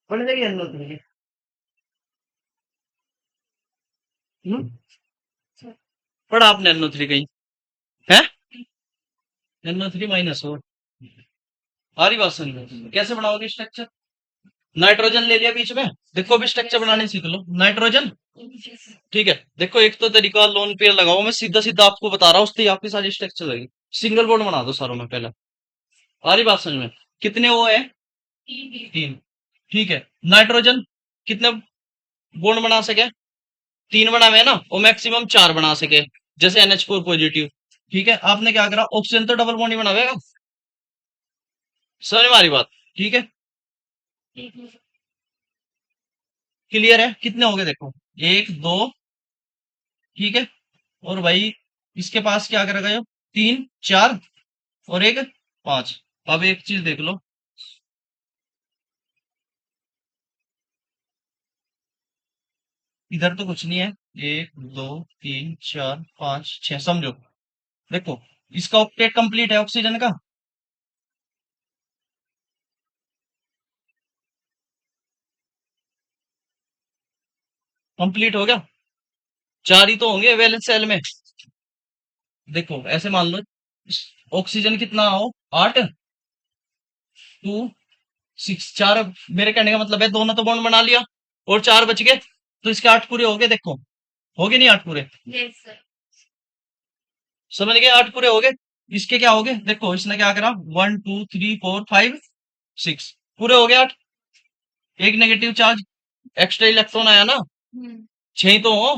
बन जाएगी NO3 की। हम्म? पढ़ा आपने NO3 कहीं? है? NO3 हो। आ रही बात समझ में? कैसे बनाओगे स्ट्रक्चर? नाइट्रोजन ले लिया बीच में। देखो अभी स्ट्रक्चर बनाने सीख लो। नाइट्रोजन। ठीक है। देखो एक तो तरीका लोन पेयर लगाओ, मैं सीधा सीधा आपको बता रहा हूँ, उससे ही आपकी सारी स्ट्रक्चर लगी। सिंगल बॉन्ड बना दो सारों में पहले। आ रही बात समझ में? कितने वो है? तीन। ठीक है। नाइट्रोजन कितने बॉन्ड बना सके? तीन बनावे है ना, और मैक्सिमम चार बना सके, जैसे NH4 पॉजिटिव। ठीक है। आपने क्या करा, ऑक्सीजन तो डबल बॉन्ड ही बनावेगा। समझ में आ रही बात? ठीक है। क्लियर है? कितने हो गए देखो। एक, दो। ठीक है। और भाई इसके पास क्या कर गए हो? तीन, चार और एक, पांच। अब एक चीज देख लो। इधर तो कुछ नहीं है। एक, दो, तीन, चार, पांच, छह, समझो। देखो इसका ऑक्टेट कंप्लीट है ऑक्सीजन का। कंप्लीट हो गया। चार ही तो होंगे वैलेंस सेल में। देखो ऐसे मान लो, ऑक्सीजन कितना हो? आठ, टू, सिक्स, चार। मेरे कहने का मतलब है दोनों तो बॉन्ड बना लिया, और चार बच गए, तो इसके आठ पूरे हो गए। देखो हो गए नहीं आठ पूरे? Yes sir. समझ गए? आठ पूरे हो गए। इसके क्या हो गए देखो, इसने क्या करा, 1 2 3 4 5 6 पूरे हो गए आठ। एक नेगेटिव चार्ज एक्स्ट्रा इलेक्ट्रॉन आया ना। छह ही तो हो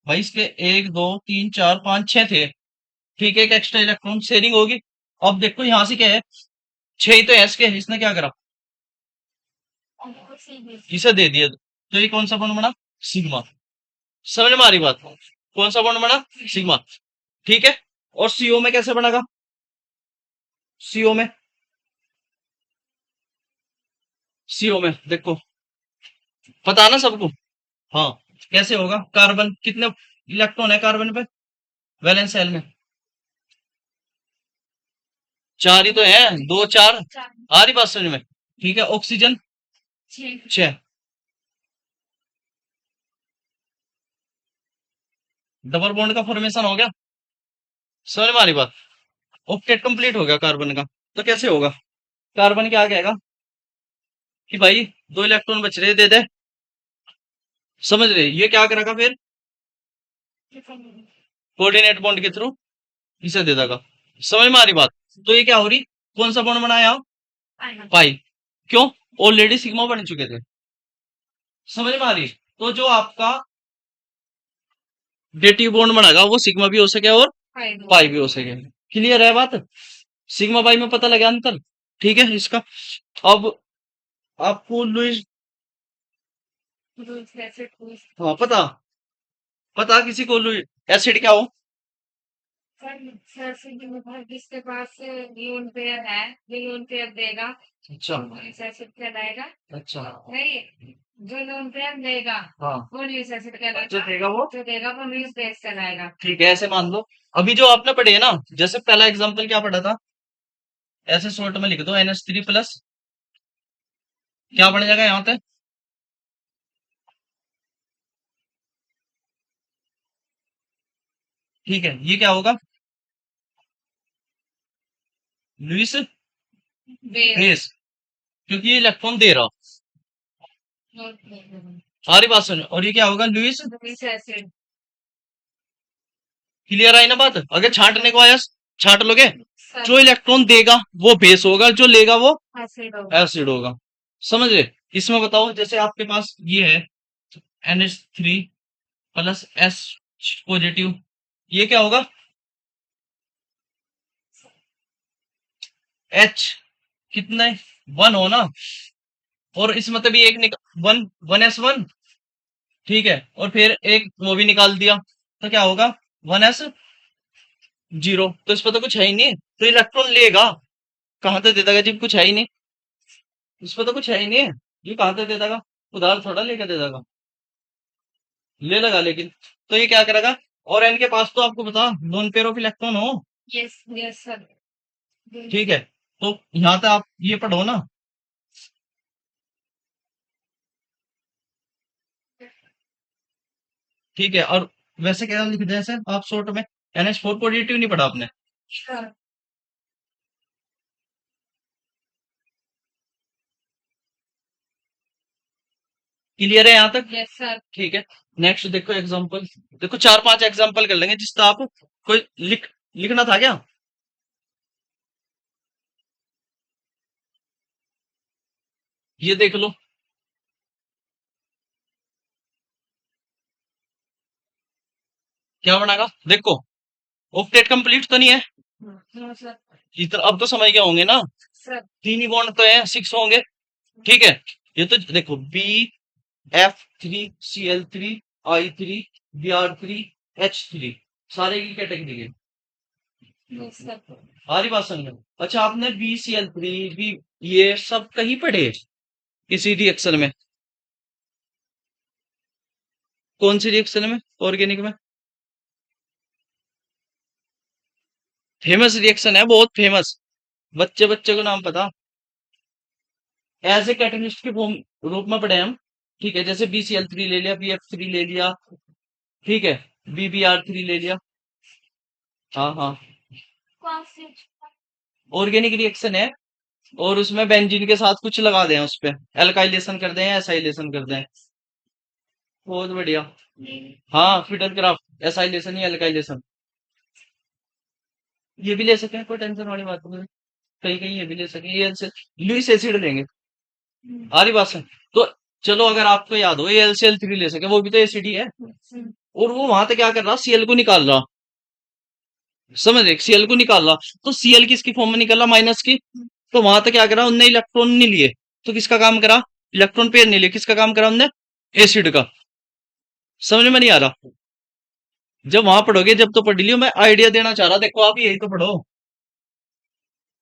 भाई इसके। एक, दो, तीन, चार, पांच, छह थे। ठीक है। एक एक्स्ट्रा इलेक्ट्रॉन शेयरिंग होगी। अब देखो यहां से क्या है, छह ही तो है इसके। इसने क्या करा, इसे दे दिया, तो ये कौन सा बॉन्ड बना? सिग्मा। समझ में आ रही बात? कौन सा बॉन्ड बना? सिग्मा। ठीक है। और CO में कैसे बनेगा? CO में, CO में देखो, पता है ना सबको? हाँ। कैसे होगा? कार्बन कितने इलेक्ट्रॉन है कार्बन पे वैलेंस सेल में? चार ही तो है, दो, चार। आ रही बात समझ में? ठीक है। ऑक्सीजन छह। डबल बॉन्ड का फॉर्मेशन हो गया। समझ में आ रही बात? ऑक्टेट कंप्लीट हो गया कार्बन का। तो कैसे होगा? कार्बन क्या कहेगा कि भाई दो इलेक्ट्रॉन बच रहे, दे दे। समझ रहे? ये क्या करेगा फिर? कोऑर्डिनेट बॉन्ड के थ्रू इसे दे देगा। समझ में आ रही बात? तो ये क्या हो रही, कौन सा बॉन्ड बनाया, फाइनल। पाई। क्यों? ऑलरेडी सिग्मा बन चुके थे। समझ में आ रही? तो जो आपका डेटिव बॉन्ड बनेगा वो सिग्मा भी हो सके और फाइनल। पाई भी हो सके। क्लियर है बात? सिग्मा पाई में पता लगा अंतर? ठीक है इसका। अब आपको लुईस, लुईस एसिड लुईस। हाँ पता, पता किसी को लुईस एसिड क्या हो? सर से जिसके पास न्यून पेयर है, न्यून पेयर देगा, अच्छा, लुईस एसिड कहलाएगा। अच्छा, नहीं, जो न्यून पेयर देगा हाँ, वो लुईस एसिड जो कहलाएगा, देगा वो, जो देगा वो लुईस बेस कहलाएगा। ठीक है। ऐसे मान लो, अभी जो आपने पढ़े है ना, जैसे पहला एग्जांपल क्या पढ़ा था, ऐसे शॉर्ट में लिख दो NH3 प्लस, क्या बन जाएगा यहाँ पे, ठीक है। ये क्या होगा, लुईस बेस। बेस, क्योंकि ये इलेक्ट्रॉन दे रहा। सारी बात सुनो, और ये क्या होगा, लुईस। Lewis acid. क्लियर आई ना बात? अगर छांटने को आया, छांट लोगे, सर जो इलेक्ट्रॉन देगा वो बेस होगा, जो लेगा वो एसिड होगा। एसिड होगा। समझ रहे? इसमें बताओ, जैसे आपके पास ये है NH3 प्लस S पॉजिटिव, ये क्या होगा, H कितना है, 1 हो ना, और इसमें तभी एक वन, 1s1, ठीक है, और फिर एक वो भी निकाल दिया, तो क्या होगा, 1s0। तो इस पर तो कुछ है ही नहीं, तो इलेक्ट्रॉन लेगा, कहां से दे देगा जब कुछ है ही नहीं, इस पर तो कुछ है ही नहीं, ये कहां से दे देगा, उधार थोड़ा लेके दे देगा, ले लगा लेकिन। तो ये क्या करेगा, और एन के पास तो आपको बता लोन पेयर ऑफ इलेक्ट्रॉन हो, यस यस सर। ठीक है। तो यहाँ तक आप ये पढ़ो ना, ठीक है। और वैसे क्या लिख दे सर आप शॉर्ट में, NH4 पॉजिटिव नहीं पढ़ा आपने? सर क्लियर है यहाँ तक? Yes sir. ठीक है। नेक्स्ट देखो एग्जांपल, देखो 4-5 एग्जांपल कर लेंगे जिससे आप कोई लिखना था क्या, ये देख लो, क्या बनागा देखो, ऑक्टेट कंप्लीट तो नहीं है, नो सर। इतना अब तो समझ गए होंगे ना, सर 3 ही बॉन्ड तो है, 6 होंगे, ठीक है। ये तो देखो BF3CL3I3BR3H3 सारे की कैटेगरी है। No sir. सारी बात समझ में? अच्छा, आपने BCl3 भी ये सब कहीं पढ़े किसी रिएक्शन में, कौन सी रिएक्शन में, ऑर्गेनिक में? फेमस रिएक्शन है, बहुत फेमस, बच्चे बच्चे को नाम पता, एज ए कैटलिस्ट के फॉर्म रूप में पढ़े हम, ठीक है। जैसे BCl3 ले लिया, BF3 ले लिया, ठीक है, BBR3 ले लिया, हाँ हाँ, कौन सी? ऑर्गेनिक रिएक्शन है, और उसमें बेंजीन के साथ कुछ लगा दें, उस पे एल्काइलेशन कर दें, एसाइलेशन कर दें, बहुत बढ़िया। हाँ, फिडल क्राफ्ट, एसाइलेशन या एल्काइलेशन, ये भी ले सके, कोई टेंशन वाली बात नहीं है। कहीं कहीं ये भी ले सके, ये लुइस एसिड लेंगे, आ रही बात है? तो चलो, अगर आपको याद हो, ये LCl3 ले सके, वो भी तो एसिड ही है, और वो वहां तक क्या कर रहा, Cl को निकाल रहा, समझ रहे, Cl को निकाल रहा, तो Cl किसकी फॉर्म में निकल रहा, माइनस की, तो वहां तक क्या करा उनने, इलेक्ट्रॉन नहीं लिए, तो किसका काम करा, इलेक्ट्रॉन पेयर नहीं लिए, किसका काम करा उनने, एसिड का। समझ में नहीं आ रहा? जब वहां पढ़ोगे, जब तो पढ़ लियो, मैं आइडिया देना चाह रहा, देखो आप यही तो पढ़ो।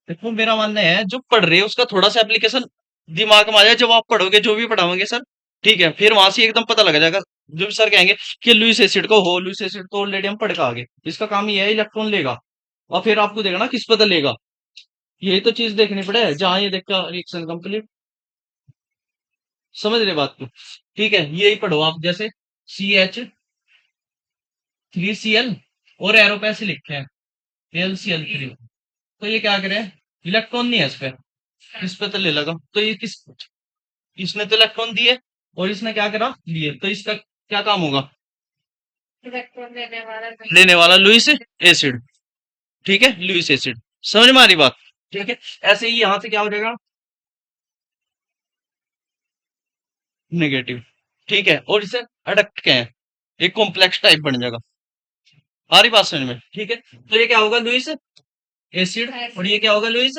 देखो मेरा मानना है, जो पढ़ रहे हो उसका थोड़ा सा एप्लीकेशन दिमाग में आ जाए, जब आप पढ़ोगे जो भी पढ़ाओगे सर, ठीक है, फिर वहां से एकदम पता लग जाएगा। जो भी सर कहेंगे कि लुइस एसिड को हो, लुइस एसिड तो ऑलरेडी हम पढ़ के आगे, इसका काम ये है, इलेक्ट्रॉन लेगा, और फिर आपको देखना किस पता लेगा, यही तो चीज देखनी पड़े, जहां ये देखा रिएक्शन कंप्लीट। समझ रहे बात को? ठीक है, यही पढ़ो आप, जैसे CH3Cl, और एरो पे ऐसे लिखे हैं AlCl3, तो ये क्या करे, इलेक्ट्रॉन नहीं है इस पे, इस पे तो ले लगा, तो ये किस, इसने तो इलेक्ट्रॉन दिए, और इसने क्या करा, लिए, तो इसका क्या काम होगा, इलेक्ट्रॉन लेने वाला नहीं। लेने वाला लुईस एसिड। ठीक है, लुईस एसिड। समझ में आ रही बात? ठीक है, ऐसे ही यहां से क्या हो जाएगा, नेगेटिव। ठीक है, और इसे अडक्ट क्या है, एक कॉम्प्लेक्स टाइप बन जाएगा। आ रही बात समझ में? ठीक है, तो ये क्या होगा, लुईस एसिड, और ये क्या होगा, लुईस।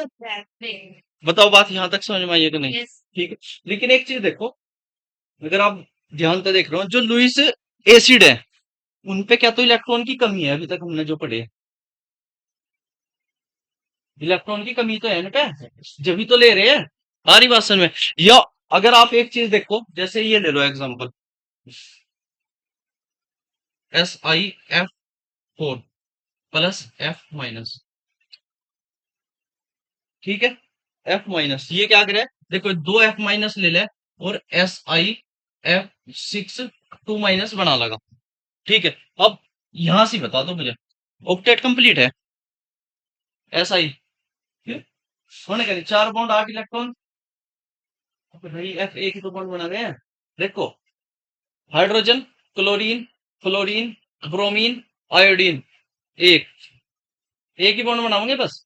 बताओ बात यहां तक समझ में आई है कि नहीं? यस। ठीक है, लेकिन एक चीज देखो, अगर आप ध्यान से देख रहे हो, जो लुईस एसिड है उनपे क्या तो इलेक्ट्रॉन की कमी है, अभी तक हमने जो पढ़े, इलेक्ट्रॉन की कमी तो है ना पे, जब भी तो ले रहे हैं। आ रही बात समझ में? या अगर आप एक चीज देखो, जैसे ये ले लो example, SiF4 plus F minus. ठीक है, F माइनस, ये क्या करे, देखो दो F माइनस ले ले, और SiF6 2 माइनस बना लगा। ठीक है, अब यहां से बता दो मुझे, ऑक्टेट कंप्लीट है? SI होने का नहीं, 4 बॉन्ड 8 इलेक्ट्रॉन। भाई F एक ही तो बॉन्ड बना रहे हैं। देखो, hydrogen, chlorine, fluorine, bromine, iodine, एक एक ही बॉन्ड बनाओगे बस,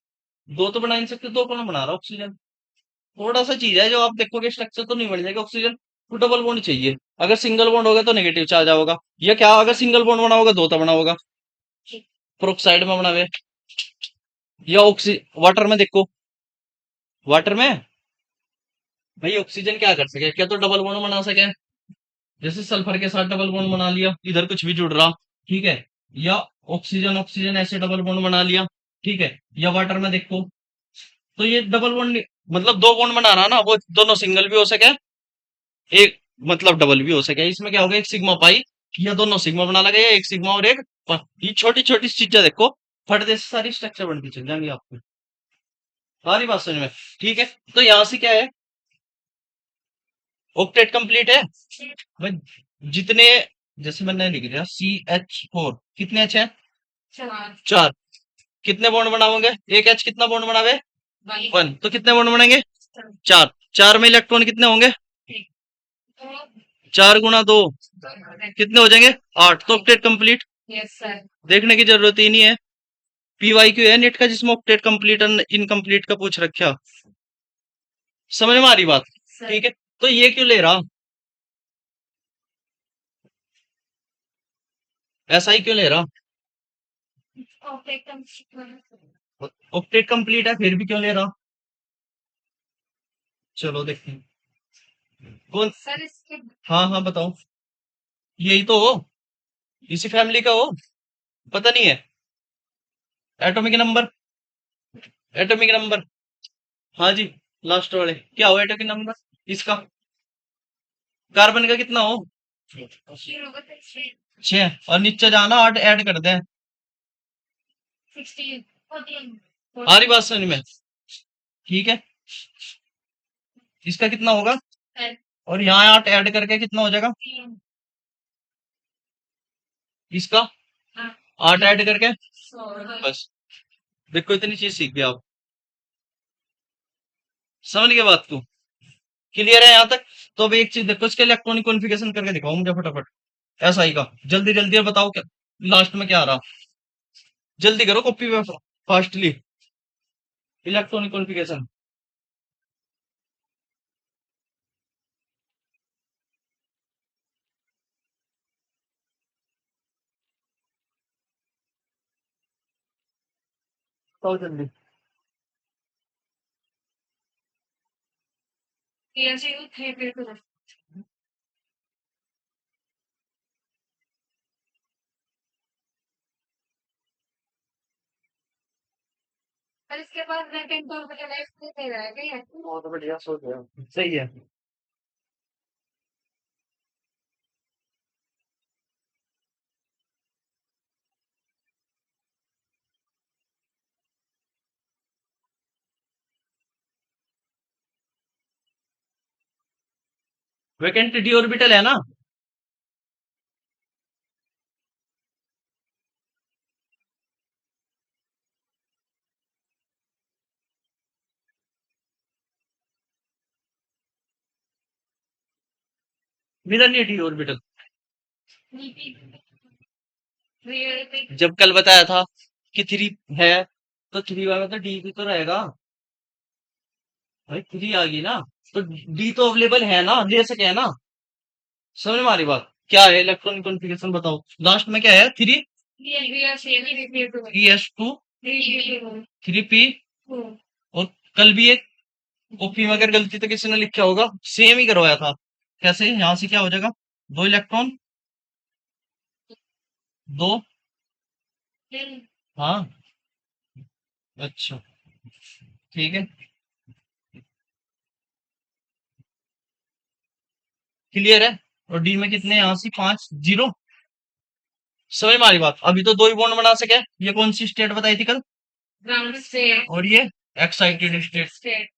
दो तो बना ही नहीं सकते, दो कौन बना रहा, ऑक्सीजन। थोड़ा सा चीज है जो आप देखोगे, स्ट्रक्चर तो नहीं बन जाएगा ऑक्सीजन को, डबल बॉन्ड चाहिए। अगर सिंगल बॉन्ड होगा तो नेगेटिव चार्ज होगा, या क्या, अगर सिंगल बॉन्ड बना होगा दो तो बना होगा, प्रोक्साइड में बना हुआ, या ऑक्सी वाटर में देखो, वाटर में भाई ऑक्सीजन क्या कर सके, क्या तो डबल बॉन्ड बना सके, जैसे सल्फर के साथ डबल बॉन्ड बना लिया, इधर कुछ भी जुड़ रहा। ठीक है, या ऑक्सीजन ऑक्सीजन ऐसे डबल बॉन्ड बना लिया। ठीक है, या वाटर में देखो, तो ये डबल बॉन्ड, मतलब दो बॉन्ड बना रहा ना, वो दोनों सिंगल भी हो सके, एक मतलब डबल भी हो सके। इसमें क्या होगा, एक सिग्मा पाई, या दोनों सिग्मा बना लगे, या एक सिग्मा और एक ये छोटी छोटी चीजें देखो, फटदे से सारी स्ट्रक्चर बनती चल जाएंगी आपको। सारी बात समझ में? ठीक है, तो यहां से क्या है, ऑक्टेट कंप्लीट है भाई। जितने, जैसे मैंने लिख दिया CH4, कितने एच है, चार। चार। कितने बॉन्ड बनाओगे, एक एच कितना बॉन्ड बनावे, वन, तो कितने बॉन्ड बनेंगे, चार। चार में इलेक्ट्रॉन कितने होंगे, चार गुना दो, कितने हो जाएंगे, आठ। तो ऑक्टेट कंप्लीट, यस सर। देखने की जरूरत ही नहीं है। PYQ है नेट का, जिसमें ऑक्टेट कंप्लीट और इनकम्प्लीट का पूछ रखा। समझ में आ रही बात? ठीक है, तो ये क्यों ले रहा, ऐसा ही क्यों ले रहा, ऑक्टेट कंप्लीट है फिर भी क्यों ले रहा, चलो देखते हैं। कौन, सर इसके हाँ हाँ बताओ, यही तो हो, इसी फैमिली का हो, पता नहीं है, एटॉमिक नंबर, एटॉमिक नंबर, हाँ जी, लास्ट वाले क्या हो एटॉमिक नंबर इसका, कार्बन का कितना हो, छह, और नीचे जाना आठ ऐड कर दे। आ रही बात समझ में? ठीक है, इसका कितना होगा, और यहाँ आठ ऐड करके कितना हो जाएगा, इसका आठ ऐड करके, बस। देखो इतनी चीज सीख गया आप, समझ गए बात को, क्लियर है यहाँ तक? तो अब एक चीज देखो, इसके इलेक्ट्रॉनिक कॉन्फ़िगरेशन करके दिखाओ मुझे फटाफट, SI का, जल्दी जल्दी, और बताओ क्या लास्ट में क्या आ रहा, जल्दी करो कॉपी पे, फास्टली, इलेक्ट्रॉनिक कॉन्फ़िगरेशन। बताओ जल्दी। और इसके बाद वैकेंट और वगैरह इसमें दे रहा है क्या? बहुत बढ़िया, सोच रहे हो सही है। वैकेंट डी ऑर्बिटल है ना, विद डी ऑर्बिटल, जब कल बताया था कि थ्री है, तो 3y में तो डी भी तो रहेगा। भाई 3 आ गई ना, तो डी तो अवेलेबल है ना, ले सके है ना। समझ में आ रही बात? क्या है इलेक्ट्रॉनिक कॉन्फ़िगरेशन बताओ, लास्ट में क्या है? 3 3s2 3p। और कल भी एक कॉपी में अगर गलती तो किसी ने लिखा होगा, सेम ही करवाया था। कैसे? यहां से क्या हो जाएगा? 2 इलेक्ट्रॉन, दो। हाँ, अच्छा, ठीक है, क्लियर है। और डी में कितने? यहाँ से 5 जीरो। समझ में आ रही बात? अभी तो 2 ही बॉन्ड बना सके। ये कौन सी स्टेट बताई थी कल? ग्राउंड स्टेट और ये एक्साइटेड स्टेट। स्टेट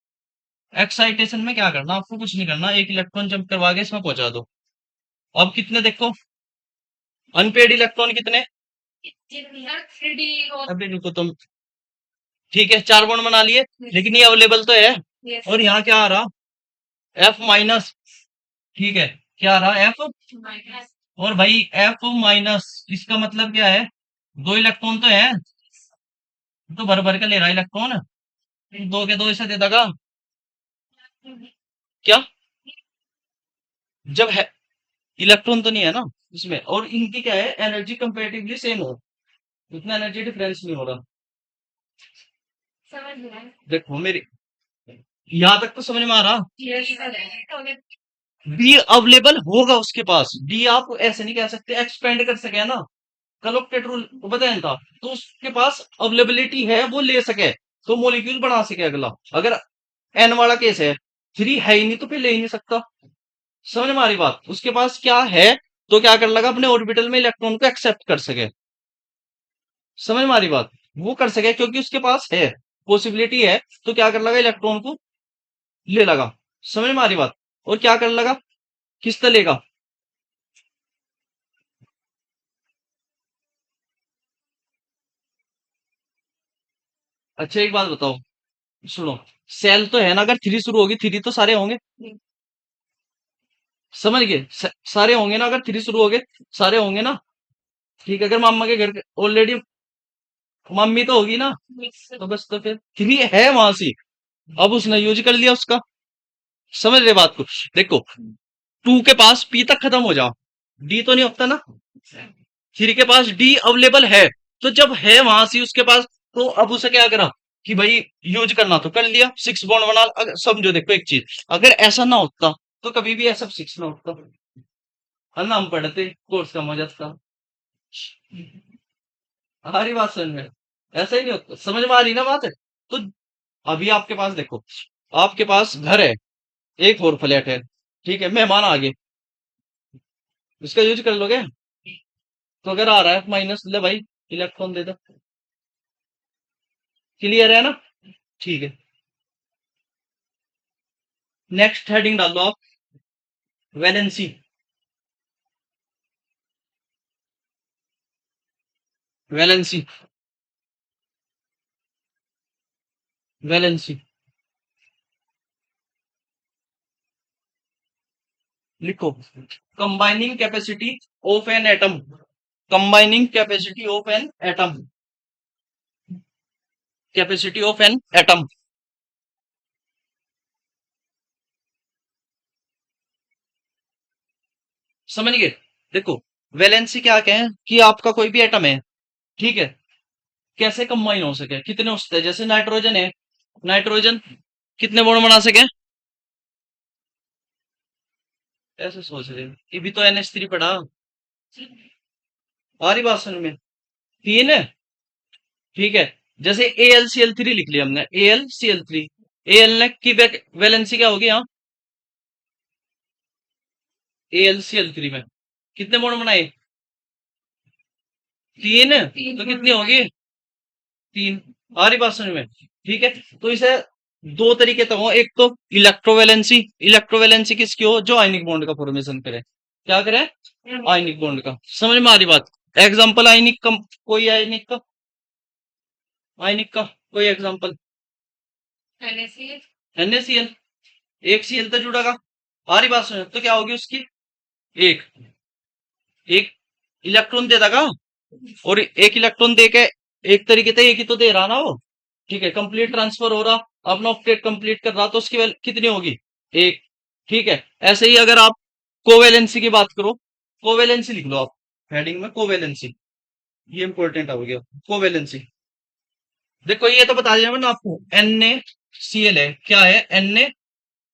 एक्साइटेशन में क्या करना, आपको कुछ नहीं करना, एक इलेक्ट्रॉन जंप करवा के इसमें पहुंचा दो। अब कितने देखो, अनपेड इलेक्ट्रॉन कितने? जितना 3D और अभी रुको तुम। ठीक है, 4 बॉन्ड बना लिए, लेकिन ये अवेलेबल तो है। यस और यहाँ क्या आ रहा? F minus. ठीक है, क्या आ रहा? एफ। माइनस और भाई एफ माइनस, इसका मतलब क्या है? 2 इलेक्ट्रॉन तो है, तो भर भर के ले रहा इलेक्ट्रॉन। 2 के 2 इसे दे देगा। क्या? जब है, इलेक्ट्रॉन तो नहीं है ना इसमें, और इनकी क्या है, एनर्जी कंपेरेटिवली सेम हो, इतना एनर्जी डिफरेंस नहीं हो रहा। समझ रहा है देखो मेरी, यहाँ तक तो समझ में आ रहा। यस डी अवेलेबल होगा उसके पास, डी आप ऐसे नहीं कह सकते एक्सपेंड कर सके ना, कलोक्टेट रूल बताया था। तो उसके पास अवेलेबिलिटी है, वो ले सके, तो मोलिक्यूल बना सके अगला। अगर एन वाला केस है, 3 है ही नहीं तो फिर ले ही नहीं सकता। समझ में आ रही बात? उसके पास क्या है, तो क्या कर लगा, अपने ऑर्बिटल में इलेक्ट्रॉन को एक्सेप्ट कर सके। समझ में आ रही बात? वो कर सके क्योंकि उसके पास है, पॉसिबिलिटी है, तो क्या कर लगा, इलेक्ट्रॉन को ले लगा। समझ में आ रही बात? और क्या कर लगा, किस तरह लेगा? अच्छा एक बात बताओ, सुनो, सेल तो है ना, अगर 3 शुरू होगी, 3 तो सारे होंगे। समझ गए? सारे होंगे ना, अगर 3 शुरू हो गए, सारे होंगे ना। ठीक है, अगर मामा के घर ऑलरेडी मम्मी तो होगी ना, तो बस, तो फिर 3 है वहां से, अब उसने यूज कर लिया उसका। समझ रहे बात को? देखो, 2 के पास पी तक खत्म हो जाओ, डी तो नहीं होता ना। 3 के पास डी अवेलेबल है, तो जब है वहां से उसके पास, तो अब उसे क्या करा कि भाई यूज करना तो कर लिया, 6 बॉन्ड बना। समझो, देखो एक चीज, अगर ऐसा ना होता तो कभी भी ऐसा 6 ना होता, है ना, हम पढ़ते कोर्स कम हो जाता। हमारी बात समझ में? ऐसा ही नहीं होता, समझ में आ रही ना बात है? तो अभी आपके पास देखो, आपके पास घर है, एक और फ्लैट है, ठीक है, मेहमान आ गए, इसका यूज कर लोगे? तो अगर आ रहा है माइनस, ले भाई, इलेक्ट्रॉन दे दो। क्लियर है ना? ठीक है, नेक्स्ट हेडिंग डाल दो आप, वैलेंसी। वैलेंसी, वैलेंसी लिखो, combining capacity of an atom. Combining capacity of an atom, capacity of an atom. समझ गए? देखो, वैलेंसी क्या कहें कि आपका कोई भी एटम है, ठीक है, कैसे कंबाइन हो सके, कितने उससे है, जैसे नाइट्रोजन है, नाइट्रोजन कितने बॉन्ड बना सके? ऐसे सोच रहे हैं, ये भी तो NH3 पढ़ा। आ रही बात समझ में? 3 है, ठीक है। जैसे AlCl3 लिख लिया हमने, AlCl3, Al ने की वैलेंसी क्या होगी यहाँ, AlCl3 में कितने बॉन्ड बनाए? 3, तो कितनी होगी? 3। आ रही बात समझ में? ठीक है, तो इसे दो तरीके तो हो, एक तो इलेक्ट्रोवैलेंसी, इलेक्ट्रोवैलेंसी किसकी हो, जो आयनिक बॉन्ड का फॉर्मेशन करे, क्या करे, आयनिक बॉन्ड का। समझ में आ रही बात? एग्जाम्पल आयनिक का, कोई आयनिक का, आयनिक का कोई एग्जाम्पल? NaCl NaCl, एक Cl तो जुड़ेगा। आ रही बात समझ? तो क्या होगी उसकी, एक, एक इलेक्ट्रॉन दे देगा, और एक इलेक्ट्रॉन दे के, एक तरीके से एक ही तो दे रहा ना वो, ठीक है, कंप्लीट ट्रांसफर हो रहा, अपना ऑक्टेट कंप्लीट कर रहा, तो उसकी वैल्यू कितनी होगी? एक। ठीक है, ऐसे ही अगर आप कोवेलेंसी की बात करो, कोवेलेंसी लिख लो आप हेडिंग में, कोवेलेंसी, ये इंपॉर्टेंट हो गया। कोवेलेंसी देखो, ये तो बता दिया मैंने आपको, NaCl है, क्या है? Na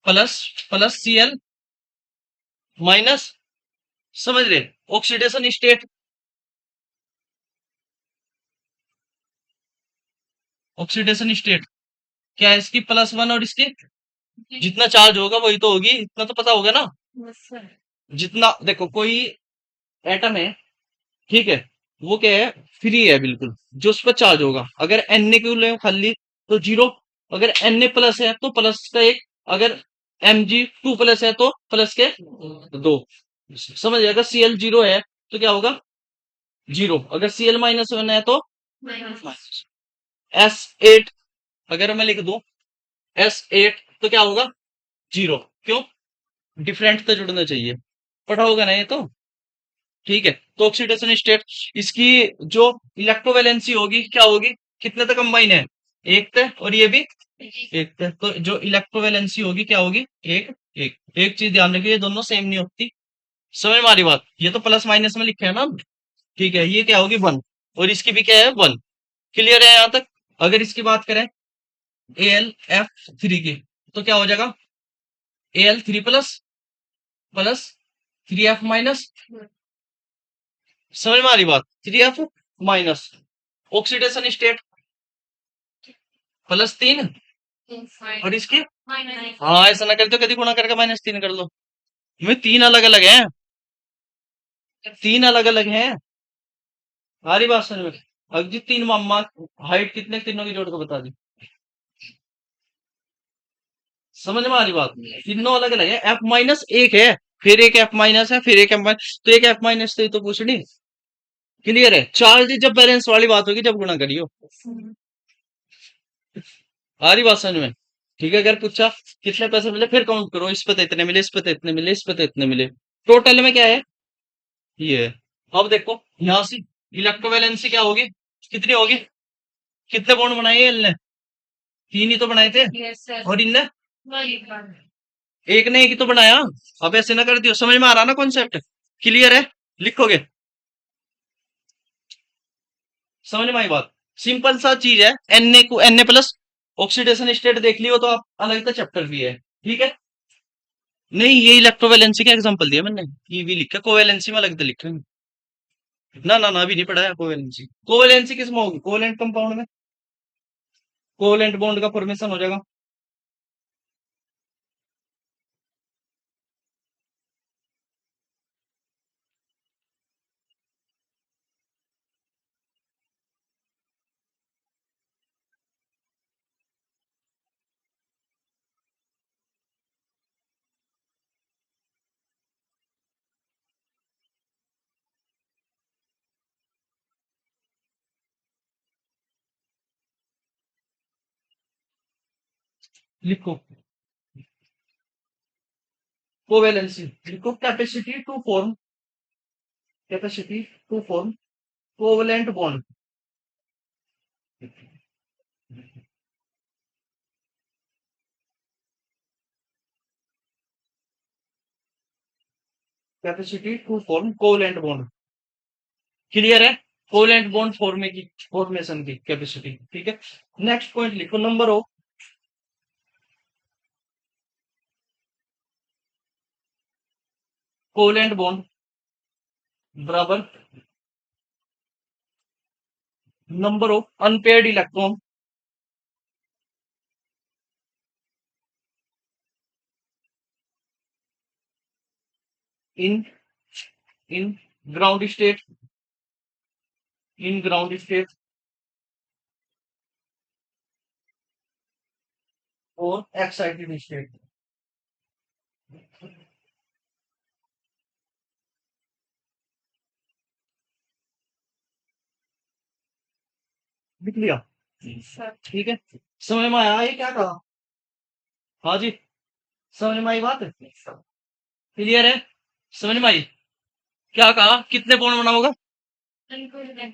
plus plus Cl minus, समझ रहे? ऑक्सीडेशन स्टेट, ऑक्सीडेशन स्टेट क्या है इसकी? +1, और इसकी जितना चार्ज होगा वही तो होगी, इतना तो पता होगा ना। Yes, sir. जितना देखो, कोई एटम है, ठीक है, वो क्या है? फ्री है बिल्कुल, जो उस पर चार्ज होगा। अगर Na क्यू ले खाली तो 0, अगर Na प्लस है तो प्लस का 1, अगर Mg2 प्लस है तो प्लस के 2। समझ गए? अगर Cl 0 है तो क्या होगा? 0। अगर Cl -1 है तो Minus. S8, अगर मैं लिख दूं S8 तो क्या होगा? 0। क्यों? डिफरेंट तो जुड़ना चाहिए, पढ़ा होगा ना ये तो। ठीक है, तो ऑक्सीडेशन स्टेट, इसकी जो इलेक्ट्रोवैलेंसी होगी क्या होगी? कितने तक कंबाइन है? एक तक, और ये भी एक तक, तो जो इलेक्ट्रोवैलेंसी होगी क्या होगी? एक एक। एक चीज ध्यान रखिए, ये दोनों सेम नहीं होती। समझ में आ रही बात? ये तो प्लस माइनस में लिखे है ना। ठीक है, ये क्या होगी? 1, और इसकी भी क्या है? 1। क्लियर है यहां तक? अगर इसकी बात करें AlF3 की, तो क्या हो जाएगा? Al3 plus plus 3F minus, समझ में आ रही बात? 3F माइनस, ऑक्सीडेशन स्टेट +3, और Inside. इसकी, Minus. हाँ ऐसा ना करते हो, कभी गुणा करके -3 कर लो। में तीन अलग अलग हैं, तीन अलग अलग हैं। आ रही बात समझ में? अब जी तीन मामा, हाइट कितने, तीनों की जोड़ को बता दी। समझ में आ रही बात? तीनों अलग अलग है, F- 1 है, फिर एक F- है, फिर एक F-, तो एक F- से तो पूछनी। क्लियर है? चार्ज जब बैलेंस वाली बात होगी जब गुणा करियो। आ रही बात समझ में? ठीक है, अगर पूछा कितने पैसे मिले, फिर काउंट करो, इस पे तो इतने मिले, इस पे तो इतने मिले, इस पे तो इतने मिले, टोटल में क्या है? ये है। अब देखो यहां से इलेक्ट्रोवैलेंसी क्या होगी? कितनी होगी? कितने बॉन्ड बनाए हैं इनने? तीन ही तो बनाए थे, Yes, sir. और इनने One. एक ने एक ही तो बनाया। अब ऐसे ना कर दियो, समझ में आ रहा ना कॉन्सेप्ट? क्लियर है? लिखोगे? समझ में आई बात? सिंपल सा चीज है। Na प्लस, ऑक्सीडेशन स्टेट देख लियो तो आप, अलग का चैप्टर भी है। ठीक है, नहीं ये इलेक्ट्रोवैलेंसी का एग्जांपल दिया मैंने, ये भी लिखा, कोवैलेंसी में अलग तो लिखा है। ना ना ना, अभी नहीं पढ़ा है कोवैलेंसी। कोवैलेंसी किस में होगी? कोवैलेंट कंपाउंड में, कोवैलेंट बॉन्ड का फॉर्मेशन हो जाएगा। लिखो कोवैलेंसी, लिखो capacity to form, capacity to form covalent bond, capacity to form covalent bond. Clear है? कोवैलेंट बॉन्ड फॉर्मे की, फॉर्मेशन की कैपेसिटी। ठीक है, नेक्स्ट पॉइंट लिखो, नंबर ऑफ कोवैलेंट बॉन्ड बराबर number of unpaired electron in in ground state, in ground state और excited state. लिख लिया? Sir. ठीक है, समझ में आया ये क्या कहा? हाँ जी, समझ में आई बात? क्लियर है? समझ में आई? क्या कहा? कितने बॉन्ड बना होगा? Include the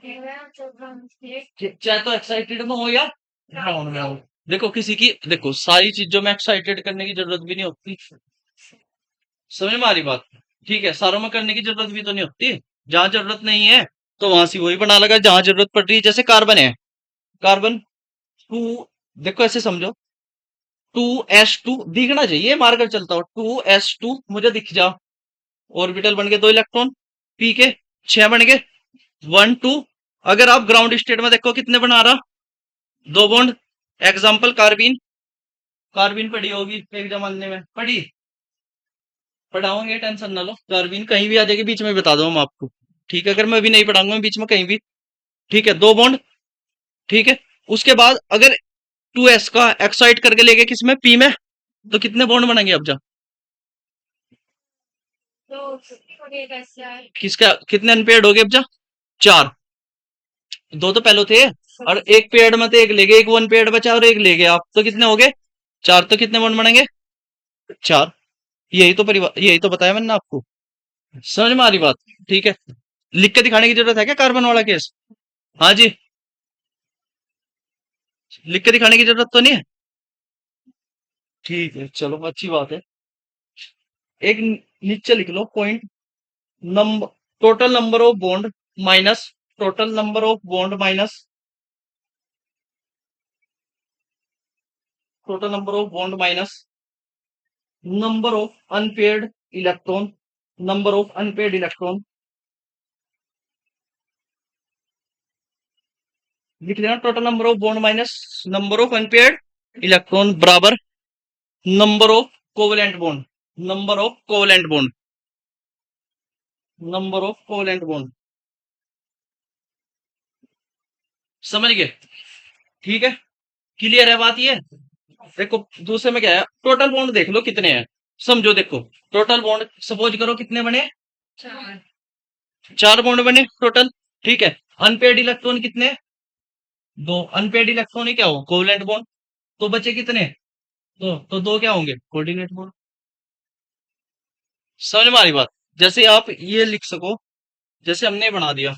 program state. चाहे तो एक्साइटेड में हो या ग्राउंड में आओ। देखो किसी की, देखो सारी चीजों में एक्साइटेड करने की जरूरत भी नहीं होती, समझ में आ रही बात? ठीक है, सारों में करने की जरूरत भी तो नहीं होती। जहां जरूरत नहीं है तो वहां से वही बना लगा, जहां जरूरत पड़ रही है, जैसे कार्बन है, कार्बन टू, देखो ऐसे समझो, 2s2 दिखना चाहिए, मारकर चलता हो, 2s2 मुझे दिख जा, ऑर्बिटल बन गए 2 इलेक्ट्रॉन, पी के 6 बन गए, 1 2। अगर आप ग्राउंड स्टेट में देखो कितने बना रहा, 2 बॉन्ड। एग्जाम्पल कार्बिन, कार्बिन पढ़ी होगी एक जमाने में, पढ़ी, पढ़ाओगे, टेंशन ना लो, कार्बिन कहीं भी आ जाएगी, बीच में बता दो हम आपको, ठीक है, अगर मैं अभी नहीं पढ़ाऊंगा, मैं बीच में कहीं भी, ठीक है, 2 बॉन्ड, ठीक है। उसके बाद अगर 2s का एक्साइट करके लेके किसमें, पी में, तो कितने बॉन्ड बनेंगे अब जा, तो छुट्टी हो गई कैसे आए किसका कितने अनपेयर्ड हो गए अब जा, 4, दो तो पहले थे, और एक पेड़ में तो एक ले गए, एक 1 पेड़ बचा और एक ले गए आप, तो कितने हो गए, 4, तो कितने बॉन्ड बनेंगे, 4। यही तो परिवार, यही तो बताया मैंने आपको, समझ में आ रही बात? ठीक है, लिख के दिखाने की जरूरत है क्या कार्बन वाला केस? हाँ जी, लिख के दिखाने की जरूरत तो नहीं है, ठीक है, चलो अच्छी बात है। एक नीचे लिख लो point, number, total number of bond minus, total number of bond minus total number of bond minus number of unpaired electron, number of unpaired electron, लिख लेना, total number of bond minus number of unpaired electron बराबर number of covalent bond, number of covalent bond, number of covalent bond, समझ गए? ठीक है, clear है बात ये? देखो दूसरे में क्या है, टोटल बॉन्ड देख लो कितने हैं, समझो, देखो टोटल बॉन्ड सपोज करो कितने बने, 4 बॉन्ड बने टोटल, ठीक है। अनपेड इलेक्ट्रॉन कितने, 2, अनपेड इलेक्ट्रॉन ही क्या हो, कोवेलेंट बॉन्ड, तो बचे कितने, तो 2 क्या होंगे, कोऑर्डिनेट बॉन्ड, समझ में आ रही बात? जैसे आप ये लिख सको, जैसे हमने बना दिया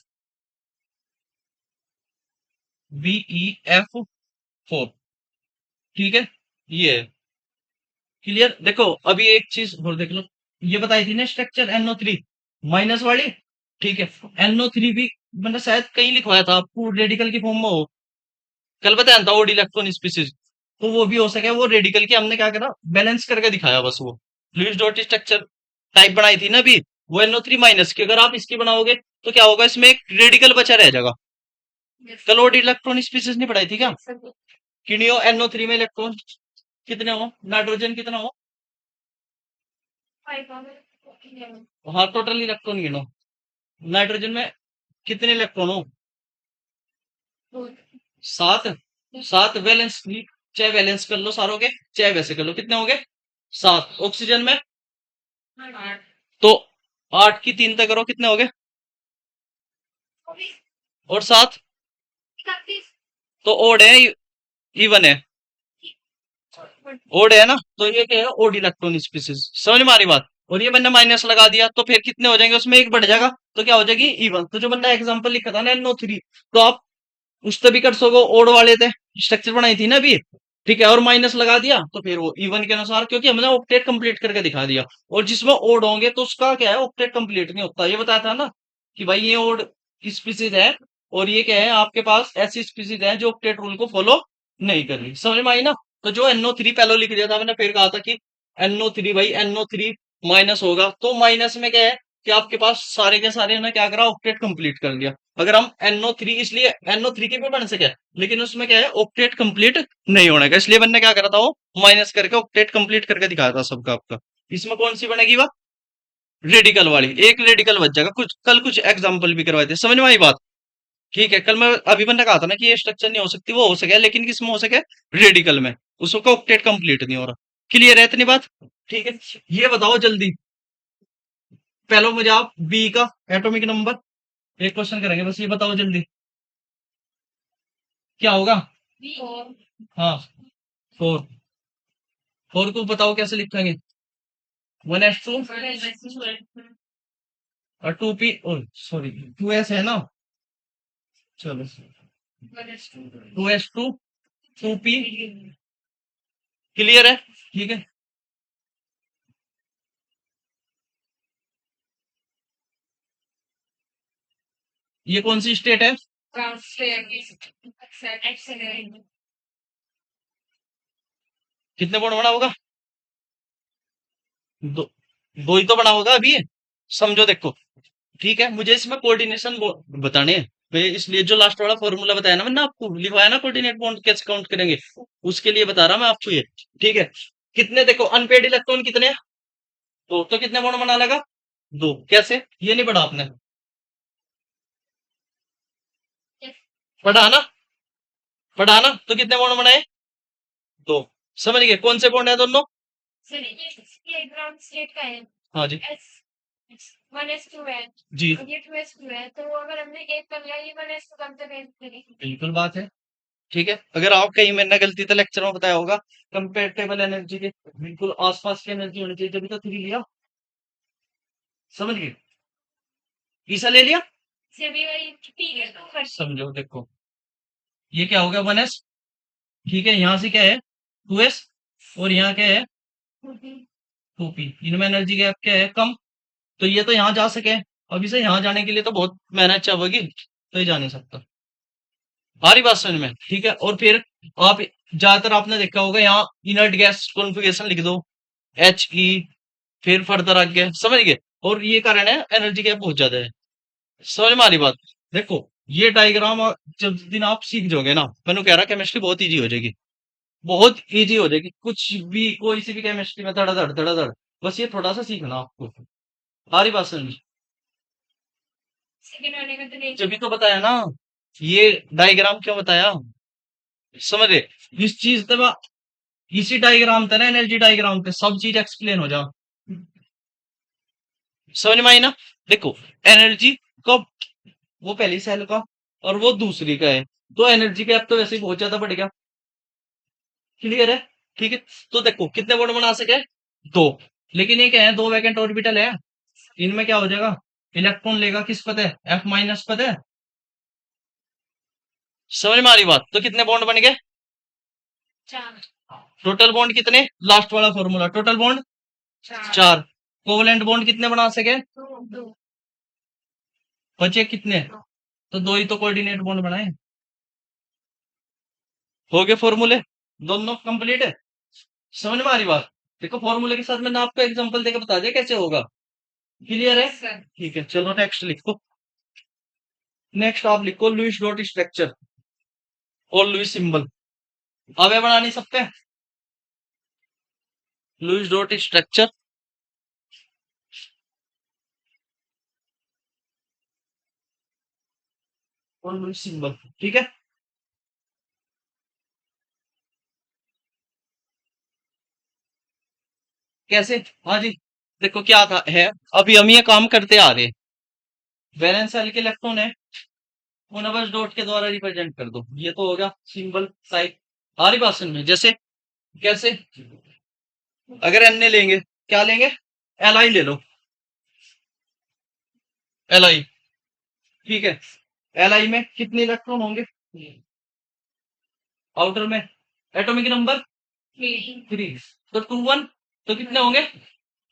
BeF4, ठीक है, ये है, क्लियर? देखो अभी एक चीज और देख लो, ये बताई थी ना स्ट्रक्चर NO3 माइनस वाली, ठीक है, NO3 भी मैंने शायद कहीं लिखवाया था आपको, रेडिकल की फॉर्म में हो, कल बताया था, ओड इलेक्ट्रॉन स्पीसीज, तो वो भी हो सके, वो रेडिकल की हमने क्या करा, बैलेंस करके दिखाया बस, वो लुईस डॉट स्ट्रक्चर टाइप बनाई थी ना अभी, वो NO3 माइनस की, अगर आप इसकी बनाओगे तो क्या होगा, इसमें एक रेडिकल बचा रह जाएगा। कल ओड इलेक्ट्रॉन स्पीसीज नहीं पढ़ाई थी क्या, किनियो NO3 में इलेक्ट्रॉन कितने हो, नाइट्रोजन कितना हो, हाँ टोटल इलेक्ट्रॉन गिनो, नाइट्रोजन में कितने इलेक्ट्रॉन हो, 7, 7 वैलेंस, चाहे वैलेंस कर लो सारों के, चाहे वैसे कर लो, कितने हो गए, 7। ऑक्सीजन में तो 8 की 3 तक करो, कितने हो गए, और 7, तो ओड है, इवन है, ओड है ना, तो ये क्या है, ओड इलेक्ट्रॉन स्पीसीज, समझ में आ रही बात? और ये मैंने माइनस लगा दिया, तो फिर कितने हो जाएंगे, उसमें एक बढ़ जाएगा, तो क्या हो जाएगी, इवन। तो जो मैंने एग्जांपल लिखा था ना NO3, तो आप उस पर भी कर सको, ओड वाले थे, स्ट्रक्चर बनाई थी ना अभी, ठीक है, और माइनस लगा दिया, तो फिर वो इवन के अनुसार, क्योंकि हमने ऑक्टेट कंप्लीट करके दिखा दिया, और जिसमें ओड होंगे तो उसका क्या है, ऑक्टेट कंप्लीट नहीं होता, ये बताया था ना, कि भाई ये ओड स्पीसीज है, और ये क्या है, आपके पास ऐसी स्पीसीज है जो ऑक्टेट रूल को फॉलो नहीं कर रही, समझ में आई ना? तो जो NO3 पहले लिख दिया था मैंने, फिर कहा था कि NO3 भाई, NO3 माइनस होगा, तो माइनस में क्या है, कि आपके पास सारे के सारे ने क्या करा, ऑक्टेट कंप्लीट कर लिया। अगर हम NO3, इसलिए NO3 के भी बन सके, लेकिन उसमें क्या है, ऑक्टेट कंप्लीट नहीं होने का, इसलिए मैंने क्या करा था, वो माइनस करके ऑक्टेट कंप्लीट करके दिखाया था सबका आपका। इसमें कौन सी बनेगी वह, रेडिकल वाली, एक रेडिकल बच जाएगा, कुछ कल कुछ एग्जाम्पल भी करवाए थे, समझ में आई बात? ठीक है, कल मैं अभी मैंने कहा था ना कि ये स्ट्रक्चर नहीं हो सकती, वो हो सके, लेकिन किसमें हो सके, रेडिकल में, उसका ऑक्टेट कंप्लीट नहीं हो रहा, क्लियर है इतनी बात? ठीक है, ये बताओ जल्दी, पहले मुझे आप बी का एटॉमिक नंबर, एक क्वेश्चन करेंगे, बस ये बताओ जल्दी, क्या होगा, हाँ 4, 4 को बताओ कैसे लिखेंगे, 1s2 और 2p, सॉरी 2s है ना, चलो 2s2 2p। क्लियर है? ठीक है। ये कौन सी स्टेट है? कितने बॉन्ड बना होगा? दो। दो ही तो बना होगा अभी। समझो देखो। ठीक है, मुझे इसमें कोऑर्डिनेशन बताने हैं। मैं इसलिए जो लास्ट वाला फॉर्मूला बताया ना मैंने आपको, लिखवाया ना कोऑर्डिनेट बॉन्ड कैसे काउंट करेंगे, उसके लिए बता रहा मैं आपको ये। ठीक है। कितने देखो अनपेड इलेक्ट्रॉन कितने हैं? दो। तो कितने बॉन्ड बना लगा? दो। कैसे? ये नहीं पढ़ा आपने? पढ़ा ना? पढ़ा ना? तो कितने बॉन्ड बनाए? दो। समझ गए कौन से बॉन्ड है दोनों? ये ग्राउंड स्टेट का है। हाँ जी। एस 1s2 है जी। और ये 2s2 है, तो अगर हमने एक कर लिया, ये 1s2 कम से करेंगे। बिल्कुल बात है। ठीक है, अगर आप कहीं मैंने गलती से लेक्चर में बताया होगा कंपेटेबल एनर्जी के बिल्कुल आसपास की एनर्जी होनी चाहिए, जब तो थ्री लिया। समझ गए? ईसा ले लिया। से भी वही ठीक है, तो कर समझो देखो, ये क्या हो गया? 1s। ठीक है, यहाँ से क्या है? 2s। और यहाँ क्या है? सकते। 2p। इनमें एनर्जी गैप क्या है? कम। तो ये तो यहाँ जा सके। अब इसे यहाँ जाने के लिए तो बहुत मेहनत चाहिए, तो ये जा नहीं सकता। आ रही बात समझ में? ठीक है। और फिर आप ज्यादातर आपने देखा होगा यहाँ इनर्ट गैस कॉन्फ़िगरेशन लिख दो, एच ई। फिर फर्दर आगे समझ गए। और ये कारण है एनर्जी गैप बहुत ज्यादा है। समझ में आ रही बात? देखो, ये डायग्राम जब दिन आप सीख जाओगे ना, मैंने कह रहा केमिस्ट्री बहुत इजी हो जाएगी। बहुत इजी हो जाएगी, कुछ भी कोई सी भी केमिस्ट्री में धड़ाधड़ धड़ाधड़। बस ये थोड़ा सा सीखना आपको। आ रही बात समझ? सेकंड वाले का तो नहीं। जब भी तो बताया ना, ये डायग्राम क्यों बताया? समझ रहे? इस चीज पे इसी डायग्राम पे ना, एनर्जी डायग्राम पे सब चीज एक्सप्लेन हो जा। समझ में आई ना? देखो, एनर्जी कब, वो पहली सेल का और वो दूसरी का है, तो एनर्जी गैप तो वैसे ही बहुत ज्यादा बढ़ गया। क्लियर है? ठीक है। तो देखो कितने बॉन्ड बना सके? दो। लेकिन ये क्या है? दो वैकेंट ऑर्बिटल है। इनमें क्या हो जाएगा? इलेक्ट्रॉन लेगा किस पद है? एफ माइनस पद है। समझ में आ रही बात? तो कितने बॉन्ड बन गए? चार। टोटल बॉन्ड कितने? लास्ट वाला फॉर्मूला, टोटल बॉन्ड चार। चार। कोवलेंट बॉन्ड कितने बना सके? दो। दो। बचे कितने? तो दो ही तो कोऑर्डिनेट बॉन्ड बनाए। हो गए फॉर्मूले, दोनों कंप्लीट है। समझ में आ रही बात? देखो फॉर्मूले के साथ मैंने आपको एग्जांपल देकर बता दिया कैसे होगा। क्लियर है? Yes sir. ठीक है, चलो नेक्स्ट लिखो। नेक्स्ट आप लिखो लुईस डॉट स्ट्रक्चर और लुईस सिंबल। अब ये बना नहीं सकते? लुईस डॉट स्ट्रक्चर और लुईस सिंबल। ठीक है। कैसे? हाँ जी। देखो क्या था है, अभी हम ये काम करते आ रहे हैं। वैलेंस सेल के इलेक्ट्रॉन है, उन्हें बस डॉट के द्वारा रिप्रेजेंट कर दो, ये तो होगा सिंबल साइड। आ रही बात समझ में? जैसे कैसे? अगर एन लेंगे, क्या लेंगे? एल आई ले लो। L I. ठीक है। एल आई में कितने इलेक्ट्रॉन होंगे आउटर में? Atomic number three. तो टू वन। तो कितने होंगे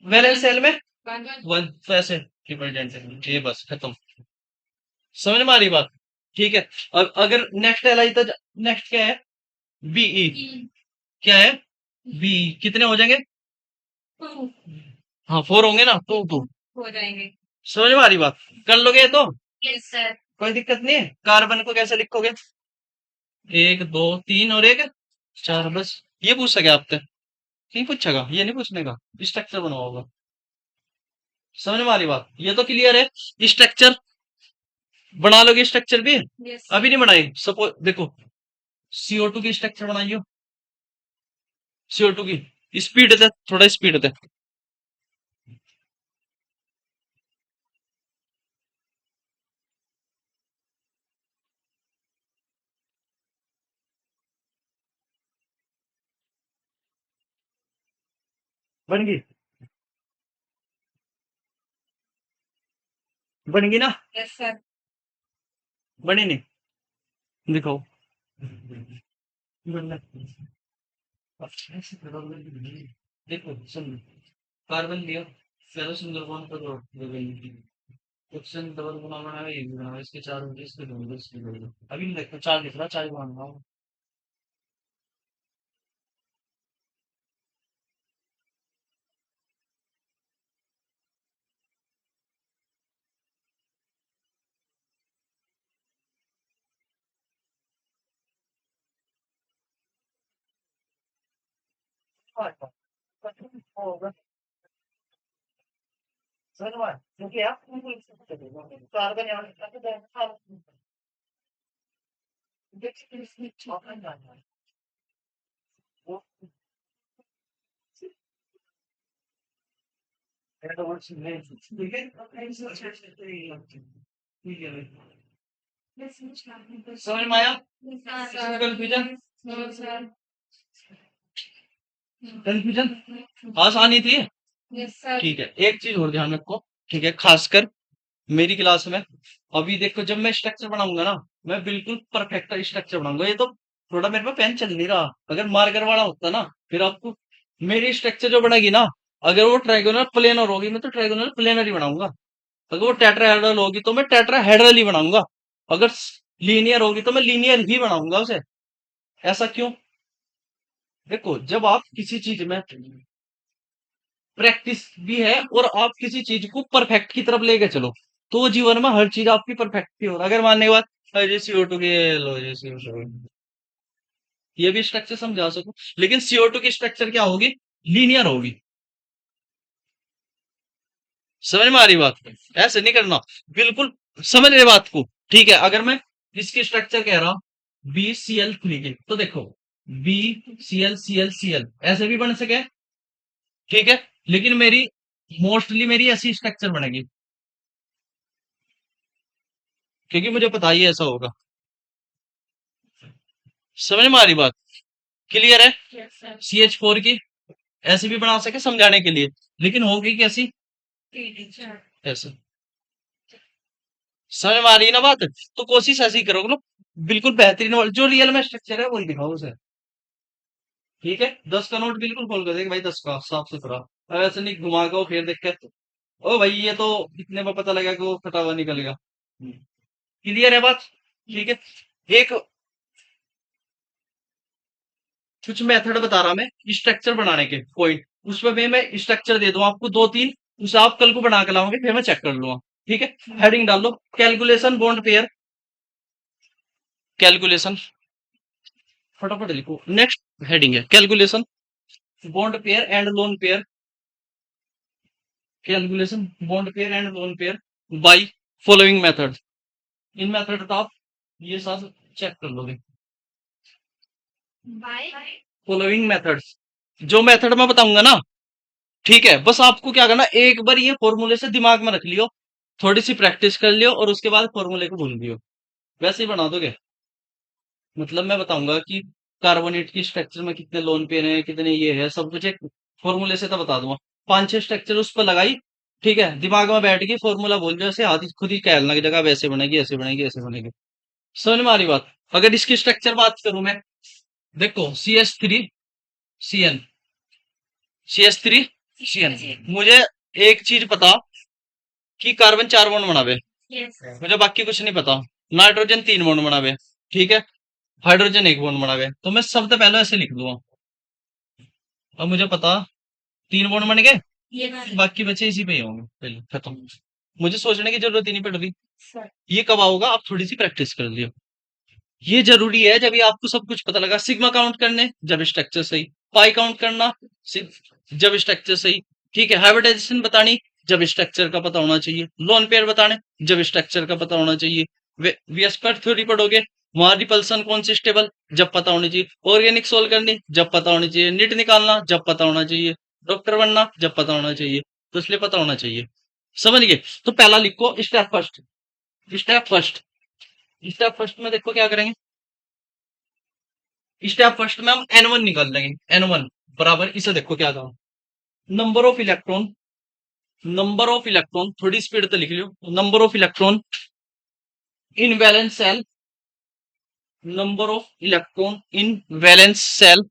वैलेंस सेल में? वन। तो ऐसे रिप्रेजेंट है ये, बस खत्म। समझ में आ रही बात? ठीक है। अब अगर नेक्स्ट एल आई तो नेक्स्ट क्या है? बीई। क्या है? बीई कितने हो जाएंगे? टू हाँ फोर होंगे ना, टू टू। हो जाएंगे। समझ में आ रही बात? कर लोगे ये तो? Yes sir. कोई दिक्कत नहीं है। कार्बन को कैसे लिखोगे? एक दो तीन और एक चार, बस। ये पूछ सके आपसे? नहीं पूछेगा, ये नहीं पूछने का। स्ट्रक्चर बनाओ होगा। समझ में आ रही बात? ये तो क्लियर है। स्ट्रक्चर बना लोगे? स्ट्रक्चर भी यस अभी नहीं बनाई। सपोज देखो, CO2 की स्ट्रक्चर बनाइयो। CO2 की स्पीड दे, थोड़ा स्पीड दे। बन गई? बन गई ना? Yes sir. बनी नहीं? दिखाओ। देखो सुन, कार्बन लिया, पहले सुंदरबन का दो ऑप्शन डबल बनाना है, ये भी बनाना है, इसके चार होंगे, इसके दो होंगे, इसके दो होंगे। अभी नहीं देखो, चार लिख रहा, चार बनाऊंगा। होगा सर बात, क्योंकि आप कार्बन यहाँ ठीक है, ठीक है भाई। समझ में आया? इसमें कंफ्यूजन, कंफ्यूजन आसानी थी। Yes sir. ठीक है, एक चीज और ध्यान रखो, ठीक है, खासकर मेरी क्लास में अभी देखो, जब मैं स्ट्रक्चर बनाऊंगा ना, मैं बिल्कुल परफेक्ट स्ट्रक्चर बनाऊंगा। ये तो थोड़ा मेरे पे पेन चल नहीं रहा, अगर मार्कर वाला होता ना, फिर आपको मेरी स्ट्रक्चर जो बनेगी ना, अगर वो ट्राइगोनल प्लेनर होगी, मैं तो ट्राइगोनल प्लेनर ही बनाऊंगा। अगर वो टेट्राहेड्रल होगी तो मैं टेट्राहेड्रल ही बनाऊंगा। अगर लीनियर होगी तो मैं लीनियर ही बनाऊंगा उसे। ऐसा क्यों? देखो, जब आप किसी चीज में प्रैक्टिस भी है और आप किसी चीज को परफेक्ट की तरफ लेके चलो, तो वो जीवन में हर चीज आपकी परफेक्ट ही हो। अगर मानने के बाद अरे CO2 के लो जी CO2, ये भी स्ट्रक्चर समझा सको, लेकिन CO2 की स्ट्रक्चर क्या होगी? लीनियर होगी। समझ में आ रही बात? ऐसे नहीं करना, बिल्कुल समझ रहे बात को। ठीक है, अगर मैं इसकी स्ट्रक्चर कह रहा हूं BCl3 की, तो देखो BCl ऐसे भी बन सके, ठीक है, लेकिन मेरी मोस्टली मेरी ऐसी स्ट्रक्चर बनेगी, क्योंकि मुझे पता ही ऐसा होगा। समझ में आ रही बात? क्लियर है? Yes sir. CH4 की ऐसे भी बना सके समझाने के लिए, लेकिन होगी कैसी? टीचर। ऐसे। समझ में आ रही है ना बात? तो कोशिश ऐसी करो ना, बिल्कुल बेहतरीन वाली, जो रियल में स्ट्रक्चर है वही दिखाओ उसे। ठीक है, 10 का नोट बिल्कुल खोल कर देख भाई, 10 का साफ सुथरा। अब ऐसे नहीं घुमा के फिर देख के, ओ भाई ये तो इतने में पता लगा कि वो फटा हुआ निकलेगा। क्लियर है बात? ठीक है, एक कुछ मेथड बता रहा मैं स्ट्रक्चर बनाने के पॉइंट, उसमें मैं स्ट्रक्चर दे दूं आपको दो तीन, उसे आप कल को बना के लाओगे, फिर मैं चेक कर लूंगा। ठीक है, हेडिंग डाल लो, कैलकुलेशन बॉन्ड पेयर, कैलकुलेशन, फटाफट लिखो। नेक्स्ट हेडिंग है calculation bond pair and lone pair, calculation bond pair and lone pair by following method. In method का आप ये सब चेक कर लोगे। बाय। फॉलोइंग मेथड्स, जो मेथड मैं बताऊंगा ना, ठीक है, बस आपको क्या करना, एक बार ये फॉर्मूले से दिमाग में रख लियो, थोड़ी सी प्रैक्टिस कर लियो, और उसके बाद फॉर्मूले को भूल दियो, वैसे ही बना दोगे। मतलब मैं बताऊंगा कि कार्बोनेट की स्ट्रक्चर में कितने लोन पेयर है, कितने ये है, सब कुछ एक फॉर्मूले से तो बता दूंगा। पांच छह स्ट्रक्चर उस पर लगाई, ठीक है, दिमाग में बैठ गई, फॉर्मूला बोल जो ऐसे हाथ खुद ही कहने लग जाएगा, वैसे बनेगी, ऐसे बनेगी, ऐसे बनेगी। समझ में आ रही बात? अगर इसकी स्ट्रक्चर बात करूं मैं, देखो CH3 मुझे एक चीज पता कि कार्बन 4 बॉन्ड बनावे, यस। मुझे बाकी कुछ नहीं पता। नाइट्रोजन 3 बॉन्ड बनावे, ठीक है, हाइड्रोजन 1 बॉन्ड बनावे, तो मैं सबसे पहले ऐसे लिख दूंगा। अब मुझे पता 3 बॉन्ड बन गए, यस बाकी बचे इसी पे ही होंगे, पहले खत्म, मुझे सोचने की जरूरत ही नहीं पड़ रही। सर। ये कब आओगा? आप थोड़ी सी प्रैक्टिस कर लियो, ये जरूरी है। जब ये आपको सब कुछ पता लगा, सिग्मा काउंट करने जब स्ट्रक्चर सही, पाई काउंट करना जब स्ट्रक्चर सही, ठीक है, हाइब्रिडाइजेशन बतानी जब स्ट्रक्चर का पता होना चाहिए, लोन पेयर बताने जब स्ट्रक्चर का पता होना चाहिए, विस्पर थ्योरी पढ़ोगे, वहां रिपल्सन कौन सी स्टेबल जब पता होनी चाहिए, ऑर्गेनिक सोल्व करनी जब पता होनी चाहिए, निट निकालना जब पता होना चाहिए, डॉक्टर बनना जब पता होना चाहिए, तो इसलिए पता होना चाहिए। समझ गए? तो पहला लिखो step first, step first, step first में देखो क्या करेंगे, स्टेप फर्स्ट में हम N1 निकाल लेंगे। N1 बराबर, इसे देखो क्या था, number of electron, number of electron, थोड़ी स्पीड तो लिख लियो, number of electron in valence shell number of electron in valence shell,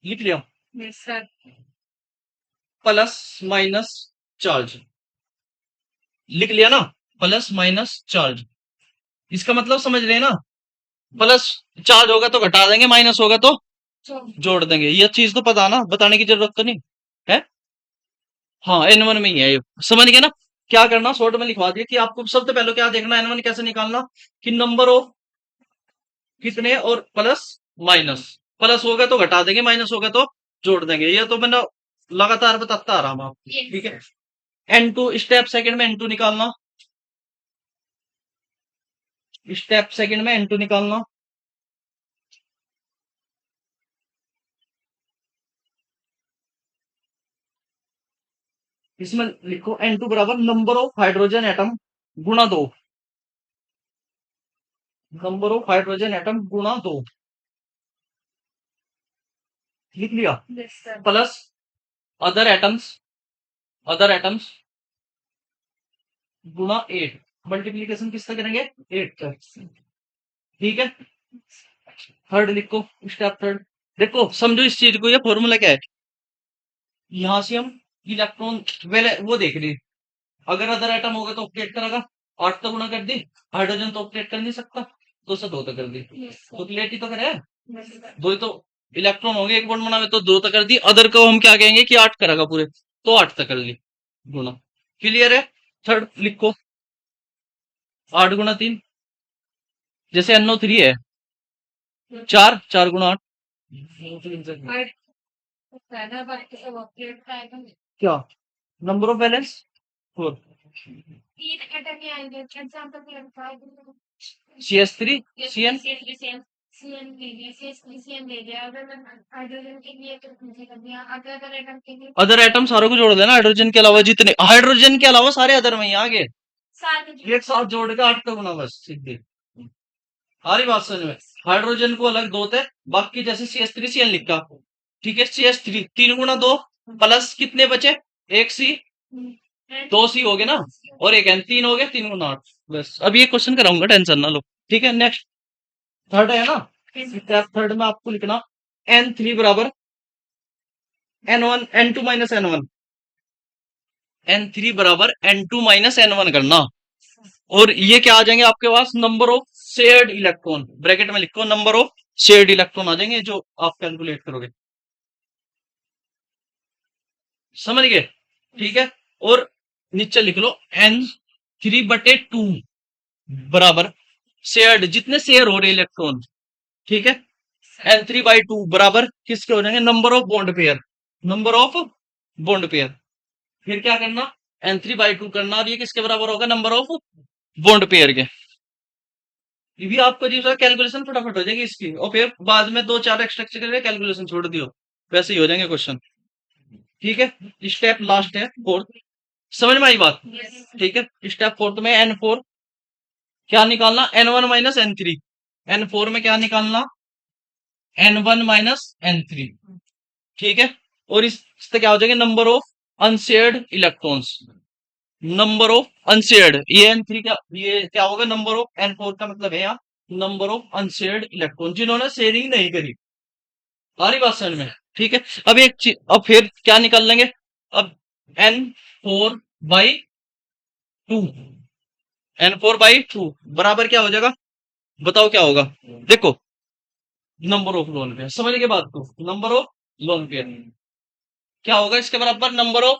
लिख लिया, Yes, sir. Plus minus charge, लिख लिया ना, प्लस माइनस चार्ज, इसका मतलब समझ रहे हैं ना, प्लस चार्ज होगा तो घटा देंगे, माइनस होगा तो So, जोड़ देंगे, ये चीज तो पता ना, बताने की जरूरत तो नहीं है। हाँ, N1 में ही है ये, समझ गए ना। क्या करना, शॉर्ट में लिखवा दिया कि आपको सबसे पहले क्या देखना, N1 कैसे निकालना, कि नंबर ऑफ कितने और प्लस माइनस, प्लस होगा तो घटा देंगे, माइनस होगा तो जोड़ देंगे, ये तो मैंने लगातार बताता आ रहा हूं आपको, yes. ठीक है। N2 स्टेप सेकंड में N2 निकालना, स्टेप सेकंड में N2 निकालना, इसमें लिखो N2 बराबर नंबर ऑफ हाइड्रोजन एटम गुणा 2, नंबर ऑफ हाइड्रोजन एटम गुणा 2, लिख लिया, Yes, sir. Plus other atoms, other atoms गुणा 8, मल्टीप्लीकेशन किसका करेंगे, 8 का, ठीक है। थर्ड लिखो, स्टेप थर्ड, देखो समझो इस चीज को, ये फॉर्मूला क्या है, यहां से हम इलेक्ट्रॉन वेले वो देख लिए, अगर अदर एटम होगा तो ऑक्टेट करेगा, 8 तो गुणा कर दी, हाइड्रोजन तो ऑक्टेट कर नहीं सकता, 2 तो कर दी, Yes, sir. तो प्लेट ही तो करे, Yes, sir. दो ही तो इलेक्ट्रॉन हो गए, एक बॉन्ड बनावे तो 2 तक कर दी, अदर को हम क्या कहेंगे कि 8 करेगा पूरे, तो 8 तक कर ली गुणा, क्लियर है। थर्ड लिखो, 8 गुणा 3, जैसे NO3 है, 4, 4 गुणा 8, But पहला बार के सब ऑपरेट आएगा, क्या, नंबर ऑफ बैलेंस 4, तीन एटम ही आएंगे, एग्जांपल के लिए CS3 CN, सीएन ले लिया, सीएन ले लिया, अगर मैं हाइड्रोजन के लिए तो मुझे कर दिया, अगर अगर एटम के लिए अदर एटम सारों को जोड़ देना, हाइड्रोजन के अलावा जितने, हाइड्रोजन के अलावा सारे अदर में ही आगे सारे एक साथ जोड़ के 8 का गुना, बस सीधे, सारी बात समझ में। हाइड्रोजन को अलग 2 थे, बाकी जैसे CS3 CN लिखा, ठीक है, CS3 3 गुणा 2 प्लस कितने बचे, एक सी, 2 सी हो गए ना, और एक N, 3 हो गए, 3 गुणा 8, बस। अब ये क्वेश्चन कराऊंगा, टेंशन ना लो, ठीक है। नेक्स्ट थर्ड है ना, स्टेप थर्ड में आपको लिखना N3 बराबर N1 N2 minus N1, N3 बराबर N2 माइनस N1 करना, और ये क्या आ जाएंगे आपके पास, number of shared electron, bracket में लिखो नंबर ऑफ शेयर्ड इलेक्ट्रॉन आ जाएंगे जो आप कैलकुलेट करोगे, समझ गए, ठीक है। और नीचे लिख लो N3/2 बराबर शेयर्ड, जितने शेयर हो रहे इलेक्ट्रॉन, ठीक है, N3/2 बराबर किसके हो जाएंगे, number of bond pair, number of bond pair, फिर क्या करना, N3/2 करना, और ये किसके बराबर होगा, नंबर ऑफ बॉन्ड पेयर के, ये भी आपको जो कैलकुलेशन फटाफट हो जाएगी इसकी, और फिर बाद में 2 4 स्ट्रक्चर के लिए कैलकुलेशन छोड़ दियो, वैसे ही हो जाएंगे क्वेश्चन, ठीक है। स्टेप लास्ट है फोर्थ, समझ में आई बात, ठीक है। स्टेप फोर्थ में N4 क्या निकालना, N1 माइनस N3, N4 में क्या निकालना, N1 माइनस N3, ठीक है। और इससे क्या हो जाएगा, number of unshared electrons, number of unshared, ये N3 क्या, ये क्या होगा, नंबर ऑफ N4 का मतलब है यहाँ नंबर ऑफ अनशेयर्ड इलेक्ट्रॉन, जिन्होंने शेयरिंग नहीं करी, सारी बात समझ में, ठीक है। अब एक चीज, अब फिर क्या निकाल लेंगे, अब N4/2, N4/2 बराबर क्या हो जाएगा, बताओ क्या होगा, देखो नंबर ऑफ लोन पेयर, समझ के बात को, नंबर ऑफ लोन पेयर क्या होगा, इसके बराबर नंबर ऑफ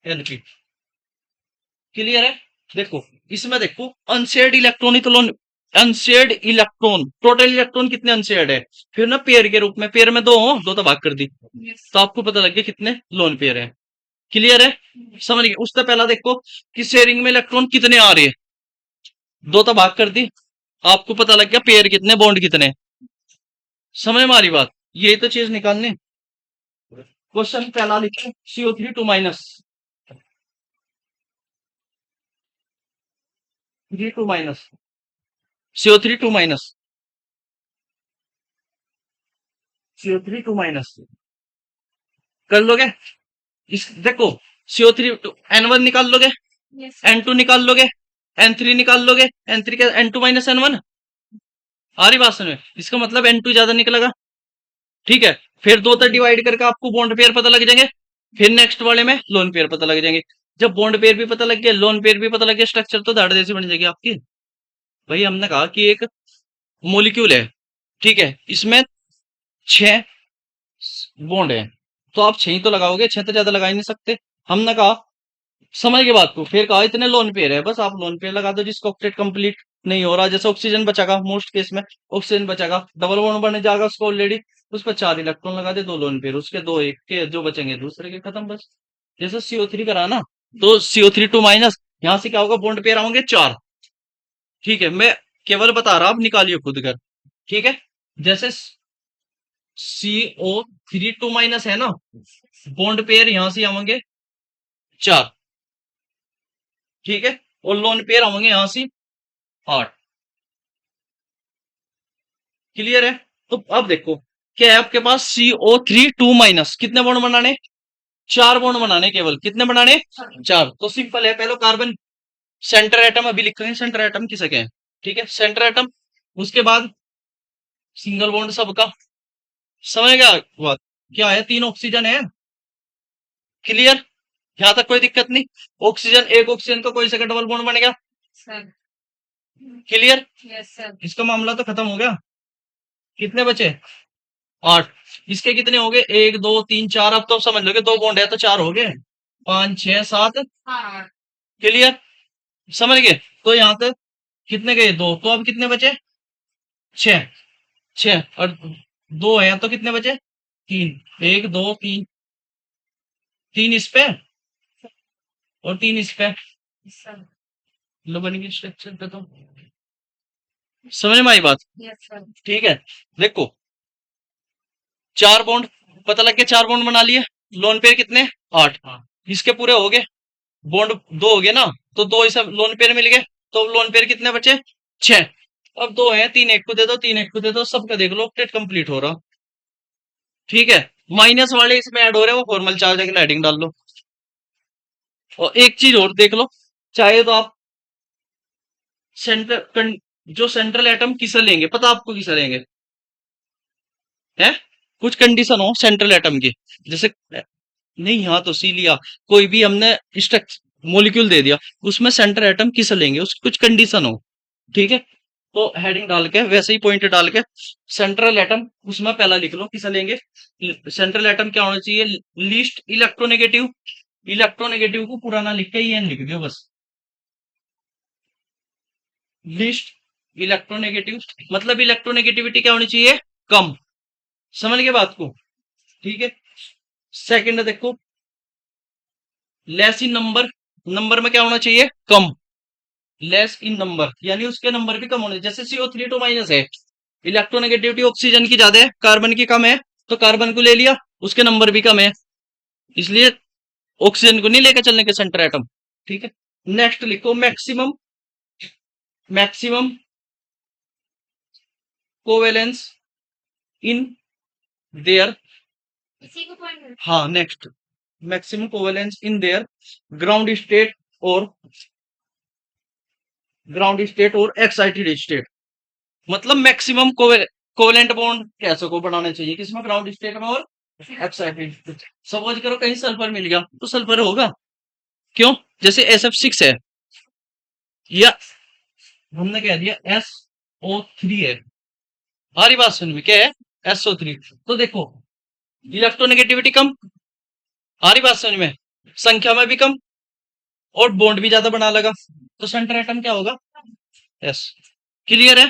एलपी, क्लियर है। देखो इसमें देखो अनशेयर्ड इलेक्ट्रॉन ही तो loan, unshared electron, total electron कितने अनशेयर्ड है, फिर ना पेयर के रूप में, पेयर में 2 हो, 2 तो भाग कर दी, तो आपको पता लग गया कितने लोन पेयर है, क्लियर है, समझ गए। उससे पहला देखो कि शेयरिंग में इलेक्ट्रॉन कितने आ रहे हैं, 2 तो भाग कर दी, आपको पता लग गया पेयर कितने, बॉन्ड कितने, समझ में आ रही बात, यही तो चीज निकालनी। क्वेश्चन पहला लिखे CO3 2 minus, 3 2 minus, CO3 2 minus, CO3 2 minus कर लोगे, इस देखो CO3 N1 निकाल लोगे, यस सर। N2 निकाल लोगे, N3 निकाल लोगे, N3 का N2 माइनस N1। आ रही बात समझ में? इसका मतलब N2 ज्यादा निकलेगा। ठीक है, फिर दो तक डिवाइड करके आपको बॉन्ड पेयर पता लग जाएंगे। फिर नेक्स्ट वाले में लोन पेयर पता लग जाएंगे। जब बॉन्ड पेयर भी पता लग गया, लोन पेयर भी पता लग गया, स्ट्रक्चर तो दाढ़ जैसी बन जाएगी आपकी। भाई हमने कहा कि एक मोलिक्यूल है, ठीक है, इसमें 6 बॉन्ड है, तो आप 6 ही तो लगाओगे, 6 तो ज्यादा लगा ही नहीं सकते। हमने कहा समझ के बात को, फिर कहा इतने लोन पेयर है, बस आप लोन पेयर लगा दो जिसका ऑक्टेट कंप्लीट नहीं हो रहा। जैसे ऑक्सीजन बचागा, मोस्ट केस में ऑक्सीजन बचागा, डबल बॉन्ड बन जाएगा उसको ऑलरेडी, उस पर 4 इलेक्ट्रॉन लगा दे, 2 लोन पेयर, उसके 2 एक के जो बचेंगे दूसरे के, खत्म बस। जैसे CO3 करा ना, तो CO3 2 माइनस, यहां से क्या होगा, बॉन्ड पेयर आओगे 4। ठीक है, मैं केवल बता रहा, आप निकालिए खुद कर। ठीक है, जैसे CO3 2 माइनस है ना, बॉन्ड पेयर यहां से आवेंगे 4। ठीक है, और लोन पेयर आवेंगे यहां से 8। क्लियर है? तो अब देखो, क्या है आपके पास, CO3 2 माइनस, कितने बॉन्ड बनाने, 4 बॉन्ड बनाने, केवल कितने बनाने, 4। तो सिंपल है, पहले कार्बन सेंटर एटम अभी लिख रहे हैं, सेंटर एटम किसे कहें। ठीक है, सेंटर एटम, उसके बाद सिंगल बॉन्ड सबका, समझ गया बात, क्या है, 3 ऑक्सीजन है। क्लियर, यहां तक कोई दिक्कत नहीं। ऑक्सीजन, एक ऑक्सीजन का कोई सा डबल बॉन्ड बन गया। सर। Clear, yes sir. इसका मामला तो खत्म हो गया। कितने बचे, 8। इसके कितने हो गए, 1 2 3 4, अब तो समझ लोगे 2 बॉन्ड है तो 4 हो गए, 5 6 7। हाँ। क्लियर, समझ गए। तो यहाँ तक कितने गए, 2, तो अब कितने बचे, 6। 6 और 2 है तो कितने बचे, 3। 1 2 3, 3 इस पे और 3 इस पे, सर। लो बन गई स्ट्रक्चर पे। तो समझ में आई बात? Yes sir. ठीक है, देखो 4 बॉन्ड पता लग गया, 4 बॉन्ड बना लिए। लोन पेयर कितने, 8। इसके पूरे हो गए, बॉन्ड 2 हो गए ना, तो 2 इसे लोन पेयर मिल गए, तो लोन पेयर कितने बचे, 6। अब 2 है, 3 एक को दे दो, 3 एक को दे दो, सबका देख लो, ऑक्टेट कंप्लीट हो रहा। ठीक है, माइनस वाले इसमें ऐड हो रहे हैं, वो फॉर्मल चार्ज की हेडिंग डाल लो। और एक चीज और देख लो, चाहे तो आप जो सेंट्रल एटम किसे लेंगे, पता आपको किसे लेंगे, है कुछ कंडीशन हो सेंट्रल एटम की, जैसे नहीं, यहाँ तो सी लिया, कोई भी हमने स्ट्रक्चर मोलिक्यूल दे दिया, उसमें सेंटर एटम किसे लेंगे, उसकी कुछ कंडीशन हो। ठीक है, तो हेडिंग डाल के, वैसे ही पॉइंट डाल के, सेंट्रल एटम उसमें पहला लिख लो किसे लेंगे। सेंट्रल एटम क्या होना चाहिए, लीस्ट इलेक्ट्रोनेगेटिव। इलेक्ट्रोनेगेटिव को पुराना लिख के ये लिख दो बस, लीस्ट इलेक्ट्रोनेगेटिव, मतलब इलेक्ट्रोनेगेटिविटी क्या होनी चाहिए, कम। समझ गए बात को? ठीक है, सेकंड देखो, लेस इन नंबर, नंबर में क्या होना चाहिए, कम। लेस इन नंबर यानी उसके नंबर भी कम होने, जैसे CO3 2 माइनस है, इलेक्ट्रोनेगेटिविटी ऑक्सीजन की ज्यादा है, कार्बन की कम है, तो कार्बन को ले लिया, उसके नंबर भी कम है, इसलिए ऑक्सीजन को नहीं लेकर चलने के सेंटर एटम। ठीक है, नेक्स्ट लिखो, maximum, maximum covalence in their, इसी को पॉइंट। हाँ next, maximum covalence in their ground state और एक्साइटेड स्टेट, मतलब मैक्सिमम कोवेलेंट बॉन्ड कैसे को बनाने चाहिए, किसमें, ग्राउंड स्टेट में और एक्साइटेड। सपोज करो कहीं सल्फर मिल गया, तो सल्फर होगा, क्यों, जैसे SF6 है, या हमने कह दिया SO3 है। हमारी बात सुन में, क्या है, SO3। तो देखो इलेक्ट्रोनेगेटिविटी कम, हमारी बात समझ में, संख्या में भी कम, और बॉन्ड भी ज्यादा बना लगा, तो सेंटर एटम क्या होगा, S। क्लियर है?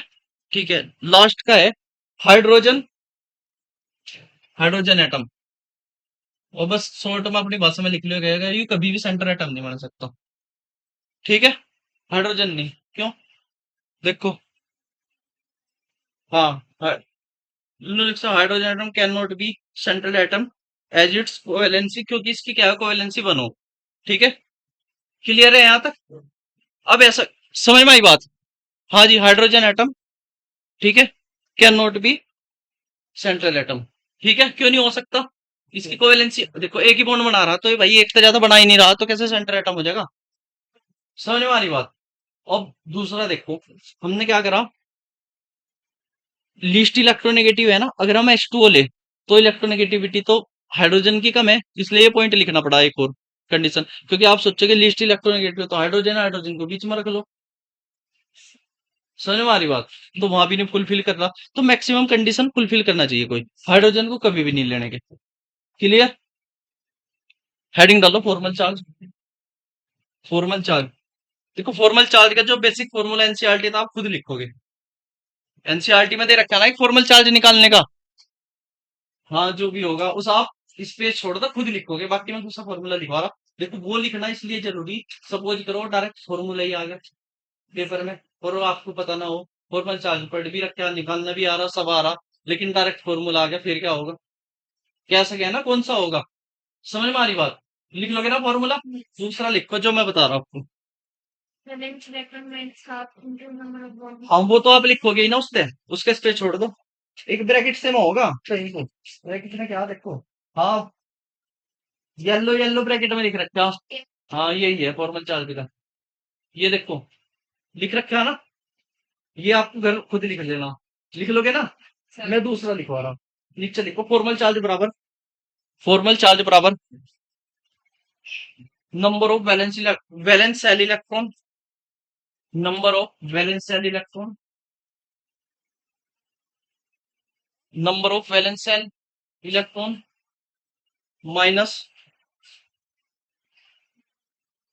ठीक है, लास्ट का है हाइड्रोजन, हाइड्रोजन एटम, और बस शॉर्ट में अपनी भाषा में लिख लिया गया, ये कभी भी सेंटर एटम नहीं बन सकता। ठीक है, हाइड्रोजन नहीं, क्यों, देखो, हाँ, hydrogen atom can not be central atom as its covalency, क्योंकि इसकी क्या है, कोवेलेंसी 1 हो। ठीक है, क्लियर है यहां तक? अब ऐसा समझ में आई बात? हाँ जी, हाइड्रोजन एटम, ठीक है, can not be central atom. ठीक है, क्यों नहीं हो सकता, इसकी कोवेलेंसी देखो, एक ही बॉन्ड बना रहा, तो ये भाई एक तो ज्यादा बना ही नहीं रहा, तो कैसे सेंट्रल एटम हो जाएगा। समझ में आ रही बात। अब दूसरा देखो, हमने क्या करा, लीस्ट इलेक्ट्रोनेगेटिव है ना, अगर हम H2O ले तो इलेक्ट्रोनेगेटिविटी तो हाइड्रोजन की कम है, इसलिए ये पॉइंट लिखना पड़ा एक और कंडीशन, क्योंकि आप सोचोगे लीस्ट इलेक्ट्रोनेगेटिव तो हाइड्रोजन, हाइड्रोजन को बीच में रख लो। समझ में आ रही बात। तो वहां भी नहीं फुलफिल कर रहा, तो मैक्सिमम कंडीशन फुलफिल करना चाहिए कोई, हाइड्रोजन को कभी भी नहीं लेने के। क्लियर। हेडिंग डालो फॉर्मल चार्ज। फॉर्मल चार्ज, देखो फॉर्मल चार्ज का जो बेसिक फॉर्मूला एनसीईआरटी था आप खुद लिखोगे, एनसीईआरटी में दे रखा है ना एक फॉर्मल चार्ज निकालने का। हाँ जो भी होगा उस आप इस पेज छोड़ दो, खुद लिखोगे, बाकी मैं दूसरा फॉर्मूला लिखवा रहा। देखो वो लिखना इसलिए जरूरी, सपोज करो डायरेक्ट फॉर्मूला ही आ गया पेपर में और वो आपको पता ना हो, फॉर्मल चार्ज पढ़ भी रखा, निकालना भी आ रहा, सब आ रहा, लेकिन डायरेक्ट फॉर्मूला आ गया, फिर क्या होगा, कैसा क्या है ना, कौन सा होगा। समझ में आ रही बात। लिख लोगे ना फॉर्मूला। दूसरा लिखो जो मैं बता रहा हूँ आपको। Valence recommends half into number of bonds. हाँ वो तो आप लिखोगे ही ना उससे, उसके स्पेस छोड़ दो, एक ब्रैकेट से में होगा सही को, ब्रैकेट में क्या देखो, हाँ येलो येलो ब्रैकेट में लिख रखा है। हाँ यही है फॉर्मल चार्ज का, ये देखो लिख रखा है ना, ये आपको घर खुद लिख लेना, लिख लोगे ना। मैं दूसरा लिखवा रहा हूँ, नीचे लिखो फॉर्मल चार्ज बराबर, फॉर्मल चार्ज बराबर number of valence valence shell electron, number of valence shell electron, number of valence shell electron minus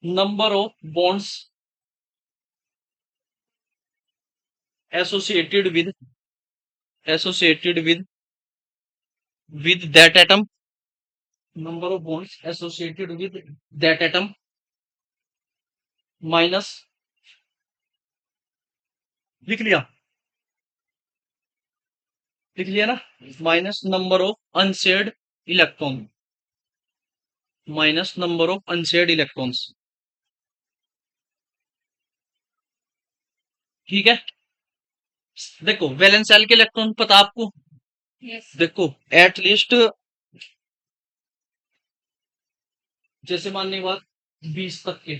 number of bonds associated with that atom, number of bonds associated with that atom minus, लिख लिया, लिख लिया ना, minus number of unshared electron, minus number of unshared electrons. ठीक है। देखो valence shell के electron पता आपको, Yes. देखो एटलीस्ट जैसे मानने के बाद 20 तक के,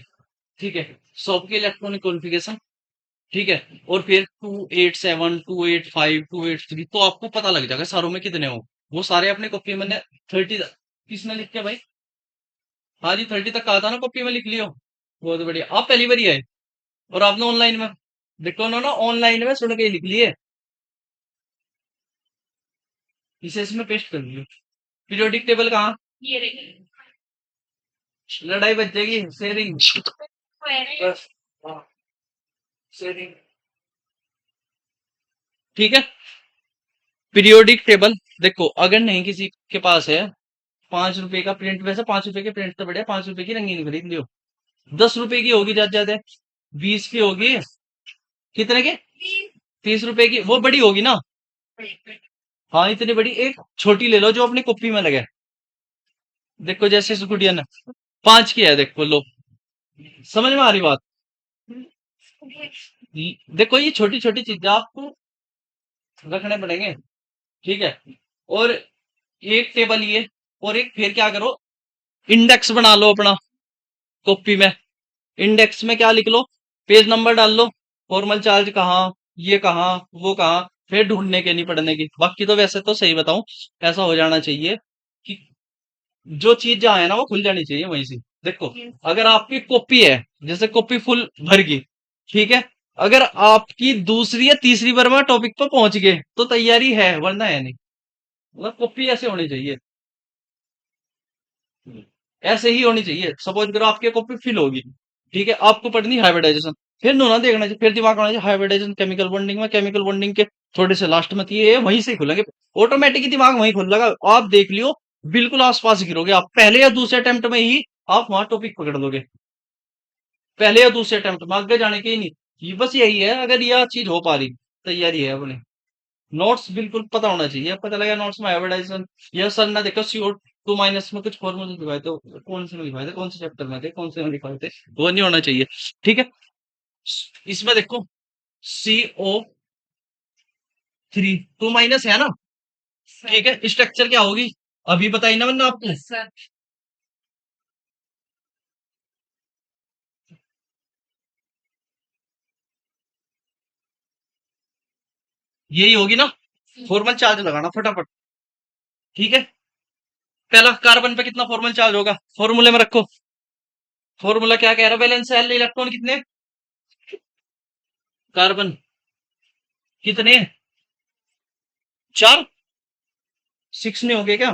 ठीक है, 100 के इलेक्ट्रॉनिक क्वालिफिकेशन, ठीक है, और फिर 287 285 283 तो आपको पता लग जाएगा सारों में कितने हो, वो सारे अपने कॉपी में 30, किसने लिख के भाई, हाँ जी 30 तक कहा था ना, कॉपी में लिख लियो। बहुत बढ़िया, आप पहली बार ही आए और आपने ऑनलाइन में, देखो ना ऑनलाइन में सुन के ही लिख लिए, इसे इसमें पेस्ट कर दियो। पीरियोडिक टेबल कहाँ, ये रही। लड़ाई बच जाएगी, शेयरिंग Square. बस, हाँ शेयरिंग, ठीक है। पीरियोडिक टेबल, देखो अगर नहीं किसी के पास है, 5 रुपए का प्रिंट, वैसे 5 रुपए के प्रिंट तो बढ़िया, 5 रुपए की रंगीन खरीद लियो, 10 रुपए की होगी ज्यादा ज्यादा, 20 की होगी, कितने की, 30 रुपए की, वो बड़ी होगी ना, हाँ इतनी बड़ी, एक छोटी ले लो जो अपनी कॉपी में लगे, देखो जैसे इस गुड़िया ने 5 की है, देखो लो, समझ में आ रही बात। देखो ये छोटी छोटी चीजें आपको रखने पड़ेंगे, ठीक है, और एक टेबल ये, और एक फिर क्या करो, इंडेक्स बना लो अपना कॉपी में, इंडेक्स में क्या लिख लो, पेज नंबर डाल लो, फॉर्मल चार्ज कहाँ, ये कहाँ, वो कहाँ, फिर ढूंढने के नहीं पड़ने की, बाकी तो वैसे तो सही बताऊं, ऐसा हो जाना चाहिए कि जो चीज जहाँ है ना वो खुल जानी चाहिए वहीं से। देखो Yes. अगर आपकी कॉपी है, जैसे कॉपी फुल भर गई, ठीक है, अगर आपकी दूसरी या तीसरी बार में टॉपिक पर पहुंच गए तो तैयारी है, वरना है नहीं, मतलब कॉपी ऐसे होनी चाहिए, ऐसे ही होनी चाहिए। सपोज करो आपकी कॉपी फिल होगी, ठीक है, आपको पढ़नी हाइब्रिडाइजेशन, फिर ना देखना चाहिए, फिर दिमाग होना चाहिए हाइब्रिडाइजेशन केमिकल बॉन्डिंग में, केमिकल बॉन्डिंग के थोड़े से लास्ट में ये वहीं से खुलेंगे, ऑटोमेटिक दिमाग वहीं खुल जाएगा, आप देख लियो, बिल्कुल आसपास गिरोगे आप, पहले या दूसरे अटेम्प्ट में ही आप वहां टॉपिक पकड़ लोगे, पहले या दूसरे अटेम्प्ट में, आगे जाने के ही नहीं। ये बस यही है, अगर यह चीज हो पा रही, तैयारी है अपनी, नोट्स बिल्कुल पता होना चाहिए, पता लगा नोट्स में एडवर्टाइजमेंट, यह सर ना देखो CO2 माइनस में कुछ फॉर्मूले लिखवाए थे, कौन से में लिखवाए थे, कौन से चैप्टर में थे, कौन से में लिखवाए थे, वो नहीं होना चाहिए, ठीक है। इसमें देखो CO3 2 माइनस है ना, ठीक है, स्ट्रक्चर क्या होगी अभी बताई ना मैंने आपको, Sir. यही होगी ना। फॉर्मल चार्ज लगाना फटाफट। ठीक है, पहला कार्बन पे कितना फॉर्मल चार्ज होगा, फॉर्मूले में रखो। फॉर्मूला क्या कह रहा है, वैलेंस शेल इलेक्ट्रॉन कितने, कार्बन कितने, 4, 6 नहीं हो गए क्या।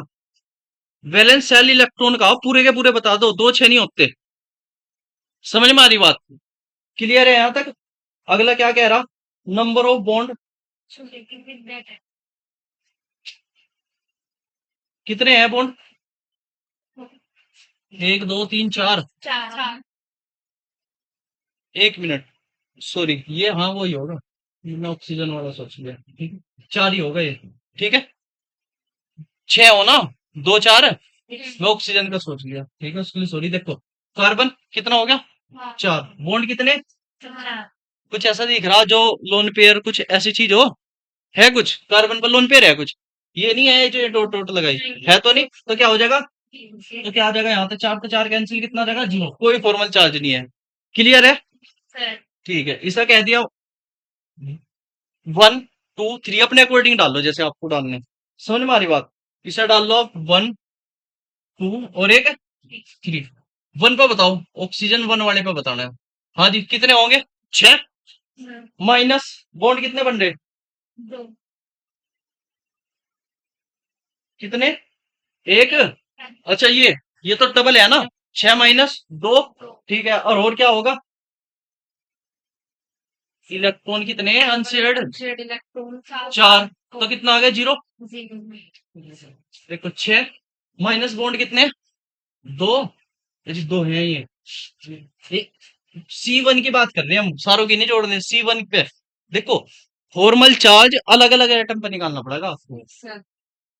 वैलेंस शेल इलेक्ट्रॉन का पूरे के पूरे बता दो, 2 6 नहीं होते। समझ में आ रही बात, क्लियर है यहां तक। अगला क्या कह रहा, number of bond So taking with that कितने हैं बॉन्ड, 1 2 3 4। 4 एक मिनट, सॉरी ये हाँ वही होगा, मैं ऑक्सीजन वाला सोच लिया। ठीक है, 4 ही होगा ये। ठीक है, 6 हो ना, 2 4, मैं ऑक्सीजन का सोच लिया। ठीक है, उसके लिए सॉरी। देखो कार्बन कितना हो गया, 4, बॉन्ड कितने, कुछ ऐसा दिख रहा जो लोन पेयर कुछ ऐसी चीज हो, है कुछ कार्बन पर लोन पेयर है कुछ, ये नहीं है जो ये डॉट डॉट लगाई है, तो नहीं तो क्या हो जाएगा, तो क्या आ जाएगा यहाँ पे, 4 तो 4 कैंसिल, कितना आ जाएगा 0, कोई फॉर्मल चार्ज नहीं है। क्लियर है, ठीक है, इसका कह दिया 1 2 3 अपने अकॉर्डिंग डाल लो जैसे आपको डालने, समझ में आ रही बात। इसे डाल लो आप 1 2 और एक 3। 1 पे बताओ, ऑक्सीजन 1 वाले पे बताना है। हाँ जी, कितने होंगे, 6, माइनस बॉन्ड कितने बन रहे, 2 कितने, 1। अच्छा ये तो डबल है ना, 6 माइनस 2। ठीक है, और क्या होगा, इलेक्ट्रॉन कितने हैं अनशेयर्ड, इलेक्ट्रॉन 4, तो कितना आ गया 0। 0 देखो 6 माइनस बॉन्ड कितने, 2, जी 2 है ये। C1 की बात कर रहे हैं हम, सारों की नहीं जोड़ रहे, C1 पे देखो फॉर्मल चार्ज अलग अलग एटम पे निकालना पड़ेगा आपको,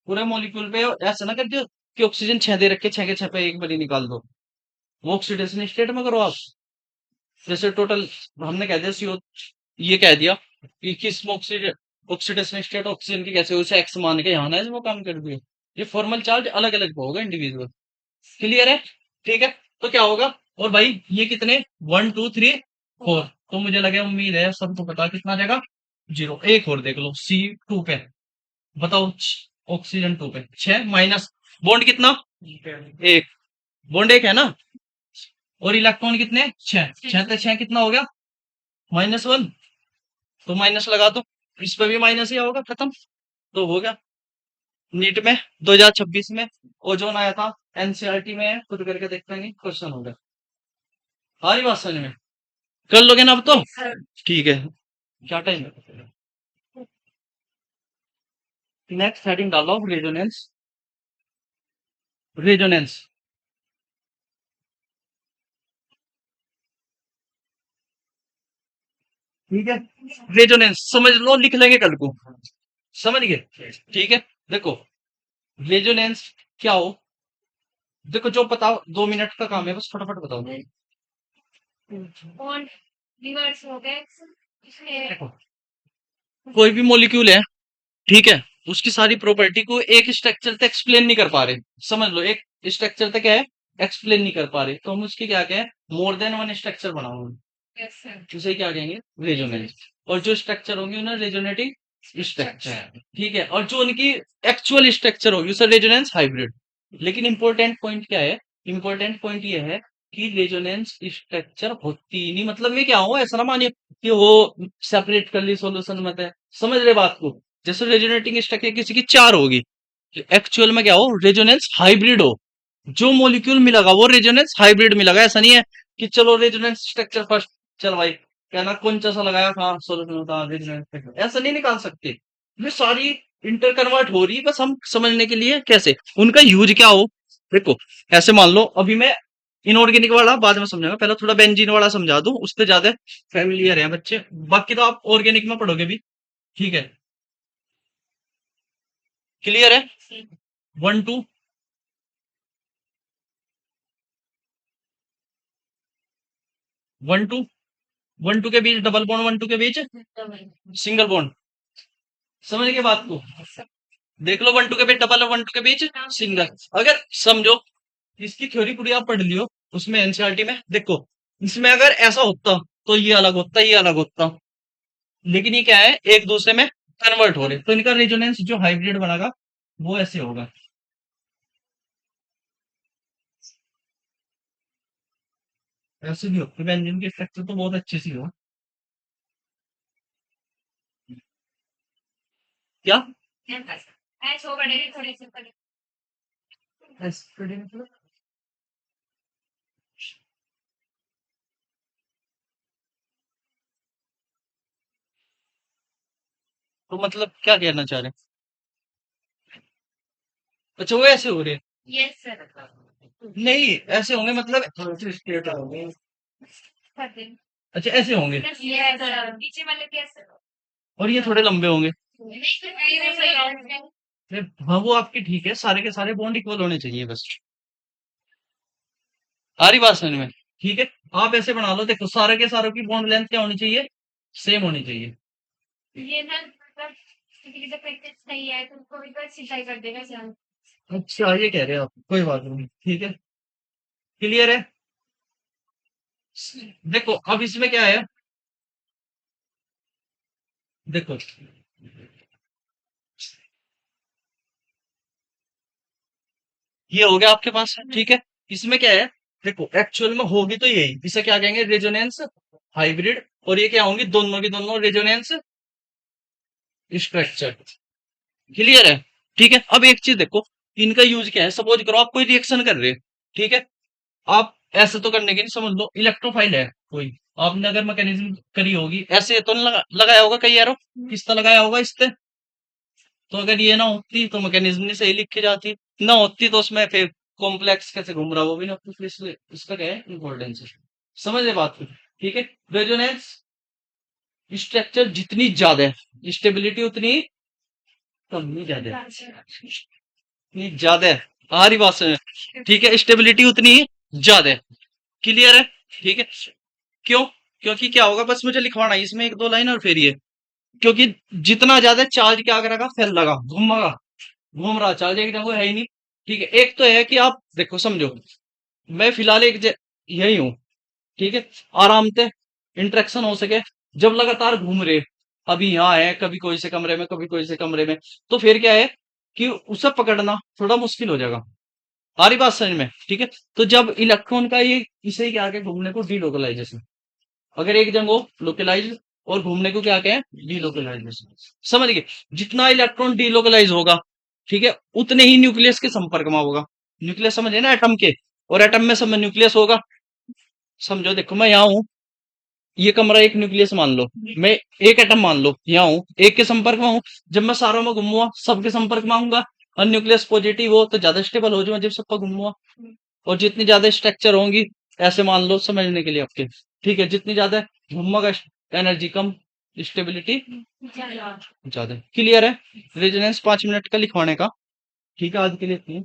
पूरे मॉलिक्यूल पे ऐसा ना कर दो कि ऑक्सीजन 6 दे रखे, 6 के 6 पे एक बारी निकाल दो, वो ऑक्सीडेशन स्टेट में करो आप। जैसे टोटल हमने कह दिया CO, ये कह दिया कि किस ऑक्सीडेशन स्टेट ऑक्सीजन की कैसे, उसे एक्स मान के यहाँ ना वो काम कर दिए। ये फॉर्मल चार्ज अलग अलग होगा इंडिविजुअल। क्लियर है, ठीक है, तो क्या होगा, और भाई ये कितने 1 2 3 4, तो मुझे लगे उम्मीद है सबको पता कितना आ जाएगा 0। एक और देख लो C2 पे बताओ, ऑक्सीजन 2 पे 6 माइनस बॉन्ड कितना, एक, बॉन्ड एक है ना, और इलेक्ट्रॉन कितने 6, 6 से 6 कितना हो गया, -1, तो माइनस लगा दो, इस पे भी माइनस ही होगा, खत्म, तो हो गया। नीट में 2026 में ओजोन आया था, एनसीईआरटी में है, खुद करके देखते हैं क्वेश्चन होगा। हमारी बात समझ में, कर लोगे ना अब तो, ठीक है, क्या टाइम है, नेक्स्ट हेडिंग डालो, रेजोनेंस, रेजोनेंस, ठीक है, रेजोनेंस समझ लो, लिख लेंगे कल को, समझ गए, ठीक है। देखो रेजोनेंस क्या हो, देखो जो बताओ, 2 मिनट का काम है, बस फटाफट बताओ। बॉन्ड रिवर्स हो गए इसमें देखो कोई भी मॉलिक्यूल है, ठीक है, उसकी सारी प्रॉपर्टी को एक स्ट्रक्चर तक एक्सप्लेन नहीं कर पा रहे, समझ लो एक स्ट्रक्चर तक है एक्सप्लेन नहीं कर पा रहे, तो हम उसकी क्या कहें, मोर देन वन स्ट्रक्चर बनाओगे, यस सर उसे क्या कहेंगे, रेजोनेंस। और जो स्ट्रक्चर होंगे उन्हें रेजोनेटिव स्ट्रक्चर, ठीक है, और जो उनकी एक्चुअल स्ट्रक्चर होगी उसे रेजोनेंस हाइब्रिड। लेकिन इंपॉर्टेंट पॉइंट क्या है, इंपॉर्टेंट पॉइंट ये है कि रेजोनेंस स्ट्रक्चर होती ही नहीं, मतलब ये क्या हो, ऐसा ना मानिए कि वो सेपरेट कर ली सॉल्यूशन मत है, समझ रहे बात को। जैसे रेजोनेटिंग स्ट्रक्चर किसी की 4 होगी, एक्चुअल में क्या हो, रेजोनेंस हाइब्रिड हो, जो मॉलिक्यूल मिलेगा वो रेजोनेंस हाइब्रिड मिलेगा। ऐसा नहीं है कि चलो रेजोनेंस स्ट्रक्चर फर्स्ट, चल भाई कहना कौन सा लगाया, हाँ सोल्यूशन होता रेजोनेंस स्ट्रक्चर, ऐसा नहीं निकाल सकते। ये सारी इंटर कन्वर्ट हो रही है, बस हम समझने के लिए कैसे उनका यूज क्या हो। देखो ऐसे मान लो, अभी मैं इनऑर्गेनिक वाला बाद में समझाऊंगा, पहले थोड़ा बेंजीन वाला समझा दूं, उससे ज्यादा फैमिलियर है बच्चे, बाकी तो आप ऑर्गेनिक में पढ़ोगे भी, ठीक है, क्लियर है। 1 2 1 2 1 2 के बीच डबल बॉन्ड, 1 2 के बीच सिंगल बॉन्ड, समझ के बात को, देख लो 1 2 के बीच डबल है, 1 2 के बीच सिंगल। अगर समझो इसकी थ्योरी पूरी आप पढ़ लियो उसमें एनसीईआरटी में, देखो इसमें अगर ऐसा होता तो ये अलग होता, ये अलग होता, लेकिन ये क्या है एक दूसरे में कन्वर्ट हो रहे, तो इनका रेजोनेंस जो हाइब्रिड बनेगा वो ऐसे होगा। ऐसे भी होगा, व्यंजन की स्ट्रक्चर तो बहुत अच्छी सी हो। क्या ऐसे हो बड़े थोड़े से बड़े। एस्पिड मतलब? तो मतलब क्या कहना चाह रहे हैं? अच्छा वो ऐसे हो रहे हैं। Yes sir. नहीं ऐसे होंगे मतलब, अच्छा ऐसे होंगे, यस सर, नीचे वाले कैसे? और ये थोड़े लंबे होंगे। नहीं सर, मेरे से यार। हाँ वो आपकी ठीक है, सारे के सारे बॉन्ड इक्वल होने चाहिए बस। आ रही बात समझ में? ठीक है, आप ऐसे बना लो, देखो सारे के सारों की बॉन्ड लेंथ क्या होनी चाहिए? सेम होनी चाहिए। ये ना मतलब किसी की प्रैक्टिस नहीं है तो उनको भी तो सिंचाई कर देगा सर। अच्छा ये कह रहे हो आप, कोई बात नहीं, ठीक है, क्लियर है। देखो अब इसमें क्या है, देखो ये हो गया आपके पास, ठीक है। इसमें क्या है, देखो एक्चुअल में होगी तो यही, इसे क्या कहेंगे, रेजोनेंस हाइब्रिड, और ये क्या होंगी, दोनों की दोनों रेजोनेंस स्ट्रक्चर। क्लियर है, ठीक है। अब एक चीज देखो, इनका यूज क्या है, सपोज करो आप कोई रिएक्शन कर रहे हैं, ठीक है। आप ऐसे तो करने की नहीं, समझ लो इलेक्ट्रोफाइल है कोई, आपने अगर मैकेनिज्म करी होगी, ऐसे तो नहीं लगाया होगा कई एरो, किस तरह लगाया होगा इस पे। तो अगर ये ना होती तो मैकेनिज्म नहीं सही लिखी जाती, ना होती तो उसमें फिर कॉम्प्लेक्स कैसे घूम रहा वो भी ना, तो इसलिए इसका क्या है, इम्पोर्टेंस है। समझ रहे बात को? ठीक है, रेजोनेंस स्ट्रक्चर जितनी ज्यादा है, स्टेबिलिटी उतनी कम, नहीं ज्यादा है, इतनी ज्यादा है। आ रही बात समझ? ठीक है, स्टेबिलिटी उतनी ज्यादा है। क्लियर है, ठीक है। क्यों? क्योंकि क्या होगा, बस मुझे लिखवाना है इसमें एक दो लाइन और फिर ये, क्योंकि जितना ज्यादा चार्ज क्या करेगा, फैल लगा घूमेगा, घूम रहा चार्ज एक जगह है ही नहीं। ठीक है, एक तो है कि आप देखो समझो, मैं फिलहाल यही हूँ, ठीक है, आराम से इंटरेक्शन हो सके, जब लगातार घूम रहे, अभी यहाँ है, कभी कोई से कमरे में, कभी कोई से कमरे में, तो फिर क्या है कि उसे पकड़ना थोड़ा मुश्किल हो जाएगा। आ रही बात समझ में? ठीक है, तो जब इलेक्ट्रॉन का ये इसे क्या आगे घूमने को डीलोकलाइजेशन, अगर एक जंग हो लोकलाइज, और घूमने को क्या कहें, डीलोकलाइजेशन। समझ गए? जितना इलेक्ट्रॉन डीलोकलाइज होगा, ठीक है, उतने ही न्यूक्लियस के संपर्क में होगा। न्यूक्लियस समझे ना, एटम के, और एटम में सब में न्यूक्लियस होगा। समझो, देखो मैं यहाँ हूँ, ये कमरा एक न्यूक्लियस मान लो, मैं एक एटम मान लो यहाँ हूँ, एक के संपर्क में हूँ, जब मैं सारों में घूमूंगा सबके संपर्क में आऊंगा, और न्यूक्लियस पॉजिटिव हो तो ज्यादा स्टेबल हो जाऊंगा जब सबका घूमूंगा, और जितनी ज्यादा स्ट्रक्चर होंगी, ऐसे मान लो समझने के लिए आपके, ठीक है, जितनी ज्यादा घूमोगा एनर्जी कम, स्टेबिलिटी ज्यादा। क्लियर है? रेजोनेंस 5 मिनट का लिखवाने का, ठीक है, आज के लिए इतनी।